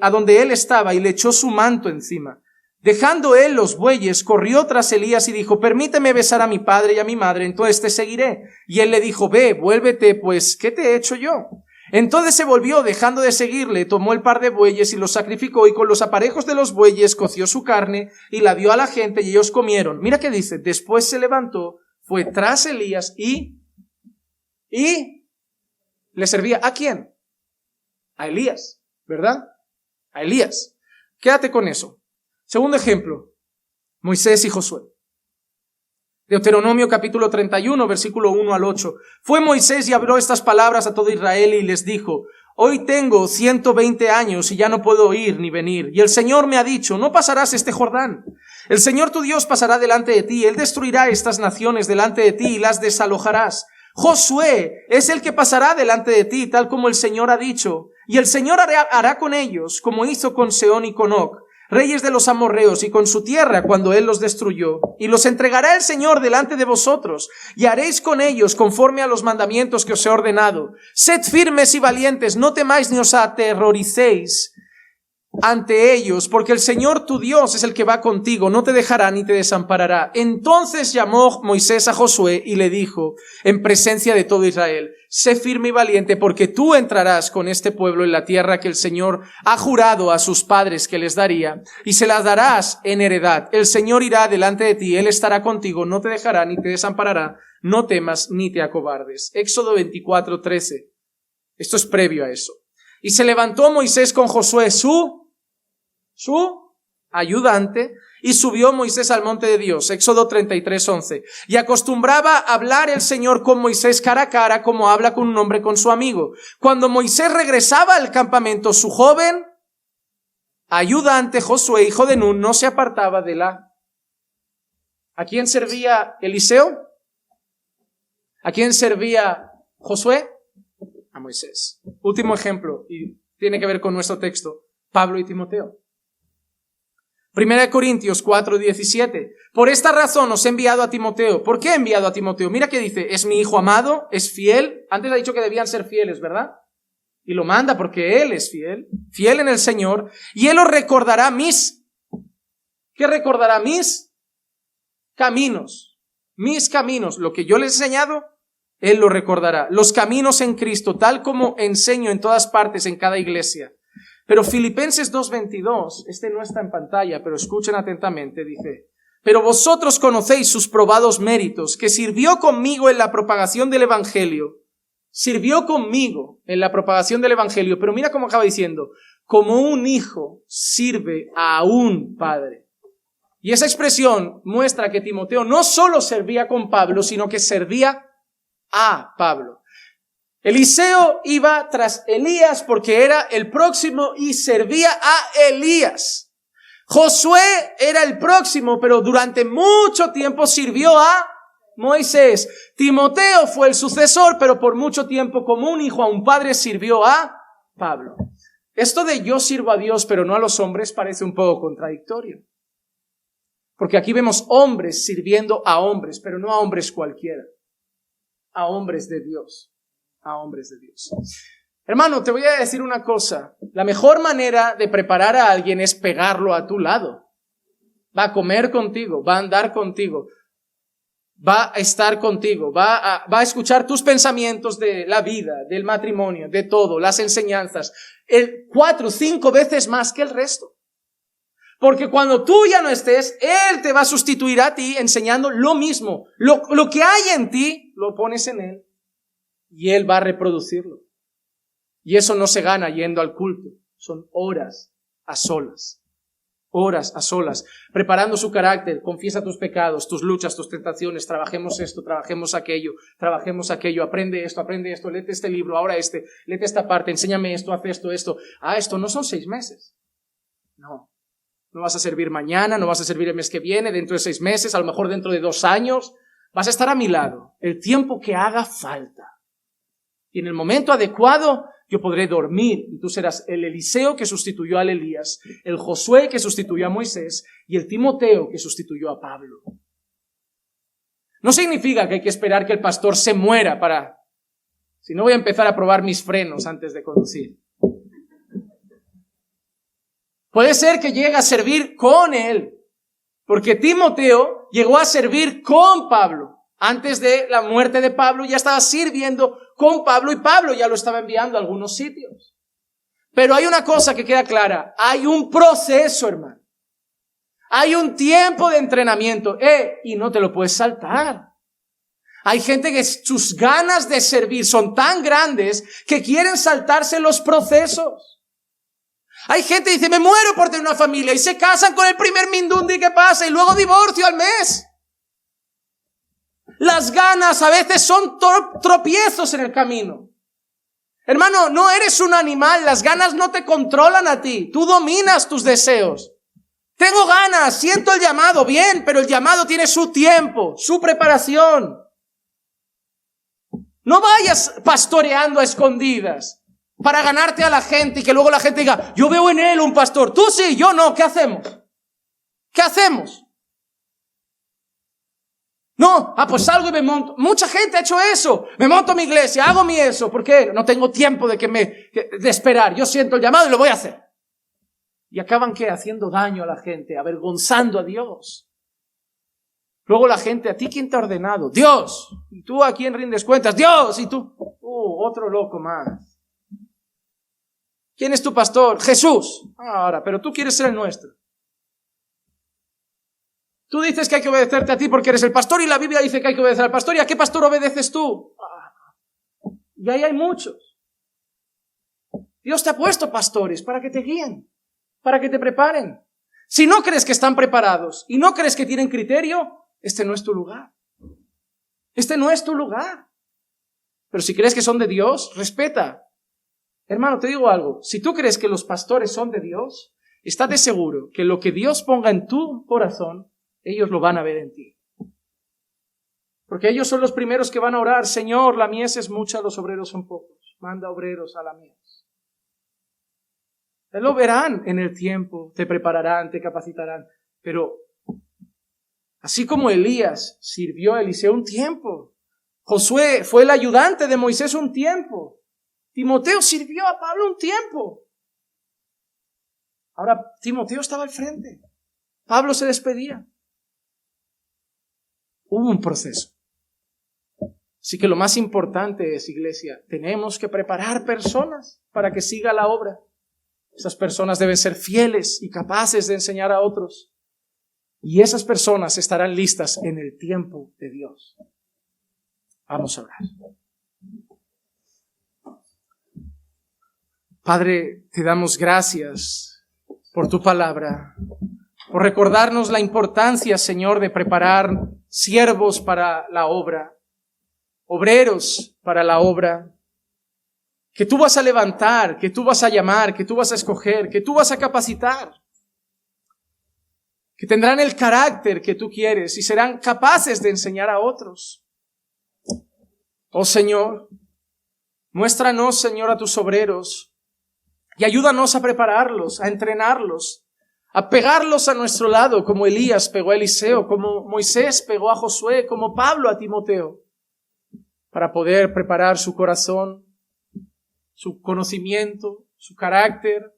a donde él estaba, y le echó su manto encima. Dejando él los bueyes, corrió tras Elías y dijo, permíteme besar a mi padre y a mi madre, entonces te seguiré. Y él le dijo, ve, vuélvete, pues, ¿qué te he hecho yo? Entonces se volvió, dejando de seguirle, tomó el par de bueyes y los sacrificó, y con los aparejos de los bueyes coció su carne y la dio a la gente, y ellos comieron. Mira qué dice, después se levantó, fue tras Elías y le servía. ¿A quién? A Elías, ¿verdad? A Elías. Quédate con eso. Segundo ejemplo, Moisés y Josué. Deuteronomio capítulo 31, versículo 1 al 8. Fue Moisés y habló estas palabras a todo Israel y les dijo, hoy tengo 120 años y ya no puedo ir ni venir. Y el Señor me ha dicho, no pasarás este Jordán. El Señor tu Dios pasará delante de ti, Él destruirá estas naciones delante de ti y las desalojarás. Josué es el que pasará delante de ti, tal como el Señor ha dicho. Y el Señor hará con ellos, como hizo con Sehón y con Og, reyes de los amorreos, y con su tierra cuando él los destruyó, y los entregará el Señor delante de vosotros, y haréis con ellos conforme a los mandamientos que os he ordenado. Sed firmes y valientes, no temáis ni os aterroricéis ante ellos, porque el Señor tu Dios es el que va contigo, no te dejará ni te desamparará. Entonces llamó Moisés a Josué y le dijo, en presencia de todo Israel, sé firme y valiente, porque tú entrarás con este pueblo en la tierra que el Señor ha jurado a sus padres que les daría, y se las darás en heredad. El Señor irá delante de ti, Él estará contigo, no te dejará ni te desamparará, no temas ni te acobardes. Éxodo 24:13. Esto es previo a eso. Y se levantó Moisés con Josué, su ayudante, y subió Moisés al monte de Dios. Éxodo 33:11. Y acostumbraba a hablar el Señor con Moisés cara a cara, como habla con un hombre con su amigo. Cuando Moisés regresaba al campamento, su joven ayudante Josué, hijo de Nun, no se apartaba de la... ¿A quién servía Eliseo? ¿A quién servía Josué? A Moisés. Último ejemplo, y tiene que ver con nuestro texto, Pablo y Timoteo. 1 Corintios 4:17. Por esta razón os he enviado a Timoteo. ¿Por qué he enviado a Timoteo? Mira qué dice, es mi hijo amado, es fiel. Antes ha dicho que debían ser fieles, ¿verdad? Y lo manda porque él es fiel, fiel en el Señor, y él os recordará ¿qué recordará? Mis caminos, lo que yo les he enseñado, él lo recordará. Los caminos en Cristo, tal como enseño en todas partes, en cada iglesia. Pero Filipenses 2:22, este no está en pantalla, pero escuchen atentamente, dice, pero vosotros conocéis sus probados méritos, que sirvió conmigo en la propagación del Evangelio. Pero mira cómo acaba diciendo, como un hijo sirve a un padre. Y esa expresión muestra que Timoteo no solo servía con Pablo, sino que servía a Pablo. Eliseo iba tras Elías porque era el próximo y servía a Elías. Josué era el próximo, pero durante mucho tiempo sirvió a Moisés. Timoteo fue el sucesor, pero por mucho tiempo como un hijo a un padre sirvió a Pablo. Esto de yo sirvo a Dios pero no a los hombres parece un poco contradictorio. Porque aquí vemos hombres sirviendo a hombres, pero no a hombres cualquiera. a hombres de Dios. A hombres de Dios. Hermano, te voy a decir una cosa. La mejor manera de preparar a alguien es pegarlo a tu lado. Va a comer contigo, va a andar contigo, va a estar contigo, va a escuchar tus pensamientos de la vida, del matrimonio, de todo, las enseñanzas, 4 o 5 veces más que el resto. Porque cuando tú ya no estés, Él te va a sustituir a ti enseñando lo mismo. Lo que hay en ti, lo pones en Él y Él va a reproducirlo. Y eso no se gana yendo al culto. Son horas a solas. Horas a solas. Preparando su carácter. Confiesa tus pecados, tus luchas, tus tentaciones. Trabajemos esto, trabajemos aquello. Aprende esto. Léete este libro, ahora léete esta parte. Enséñame esto, haz esto. Esto no son 6 meses. No. No vas a servir mañana, no vas a servir el mes que viene, dentro de 6 meses, a lo mejor dentro de 2 años. Vas a estar a mi lado. El tiempo que haga falta. Y en el momento adecuado, yo podré dormir y tú serás el Eliseo que sustituyó al Elías, el Josué que sustituyó a Moisés y el Timoteo que sustituyó a Pablo. No significa que hay que esperar que el pastor se muera si no voy a empezar a probar mis frenos antes de conducir. Puede ser que llegue a servir con él, porque Timoteo llegó a servir con Pablo. Antes de la muerte de Pablo ya estaba sirviendo con Pablo y Pablo ya lo estaba enviando a algunos sitios. Pero hay una cosa que queda clara. Hay un proceso, hermano. Hay un tiempo de entrenamiento. Y no te lo puedes saltar. Hay gente que sus ganas de servir son tan grandes que quieren saltarse los procesos. Hay gente que dice, me muero por tener una familia y se casan con el primer mindundi que pasa y luego divorcio al mes. Las ganas a veces son tropiezos en el camino. Hermano, no eres un animal, las ganas no te controlan a ti, tú dominas tus deseos. Tengo ganas, siento el llamado, bien, pero el llamado tiene su tiempo, su preparación. No vayas pastoreando a escondidas para ganarte a la gente y que luego la gente diga, yo veo en él un pastor, tú sí, yo no, ¿qué hacemos? ¿Qué hacemos? No, pues salgo y me monto. Mucha gente ha hecho eso. Me monto a mi iglesia, hago mi eso. ¿Por qué? No tengo tiempo de esperar. Yo siento el llamado y lo voy a hacer. Y acaban, ¿qué? Haciendo daño a la gente, avergonzando a Dios. Luego la gente, ¿a ti quién te ha ordenado? Dios. ¿Y tú a quién rindes cuentas? Dios. ¿Y tú? Otro loco más. ¿Quién es tu pastor? Jesús. Ahora, pero tú quieres ser el nuestro. Tú dices que hay que obedecerte a ti porque eres el pastor y la Biblia dice que hay que obedecer al pastor. ¿Y a qué pastor obedeces tú? Y ahí hay muchos. Dios te ha puesto pastores para que te guíen, para que te preparen. Si no crees que están preparados y no crees que tienen criterio, este no es tu lugar. Este no es tu lugar. Pero si crees que son de Dios, respeta. Hermano, te digo algo. Si tú crees que los pastores son de Dios, estate seguro que lo que Dios ponga en tu corazón, ellos lo van a ver en ti. Porque ellos son los primeros que van a orar, Señor, la mies es mucha, los obreros son pocos. Manda obreros a la mies. Lo verán en el tiempo, te prepararán, te capacitarán. Pero así como Elías sirvió a Eliseo un tiempo, Josué fue el ayudante de Moisés un tiempo, Timoteo sirvió a Pablo un tiempo. Ahora Timoteo estaba al frente, Pablo se despedía. Hubo un proceso. Así que lo más importante es, iglesia, tenemos que preparar personas para que siga la obra. Esas personas deben ser fieles y capaces de enseñar a otros. Y esas personas estarán listas en el tiempo de Dios. Vamos a orar. Padre, te damos gracias por tu palabra, por recordarnos la importancia, Señor, de preparar siervos para la obra, obreros para la obra, que tú vas a levantar, que tú vas a llamar, que tú vas a escoger, que tú vas a capacitar, que tendrán el carácter que tú quieres y serán capaces de enseñar a otros. Oh Señor, muéstranos, Señor, a tus obreros y ayúdanos a prepararlos, a entrenarlos, a pegarlos a nuestro lado, como Elías pegó a Eliseo, como Moisés pegó a Josué, como Pablo a Timoteo, para poder preparar su corazón, su conocimiento, su carácter,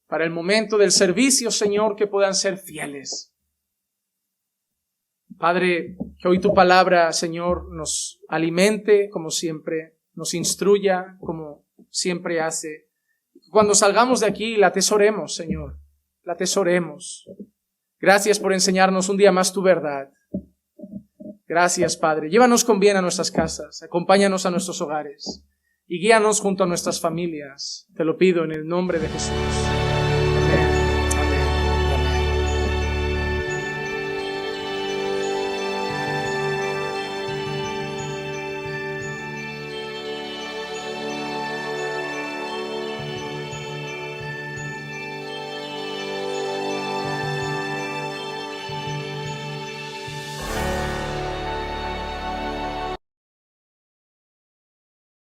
para el momento del servicio, Señor, que puedan ser fieles. Padre, que hoy tu palabra, Señor, nos alimente como siempre, nos instruya como siempre hace. Cuando salgamos de aquí, la atesoremos, Señor, la atesoremos. Gracias por enseñarnos un día más tu verdad. Gracias, Padre. Llévanos con bien a nuestras casas, acompáñanos a nuestros hogares y guíanos junto a nuestras familias. Te lo pido en el nombre de Jesús.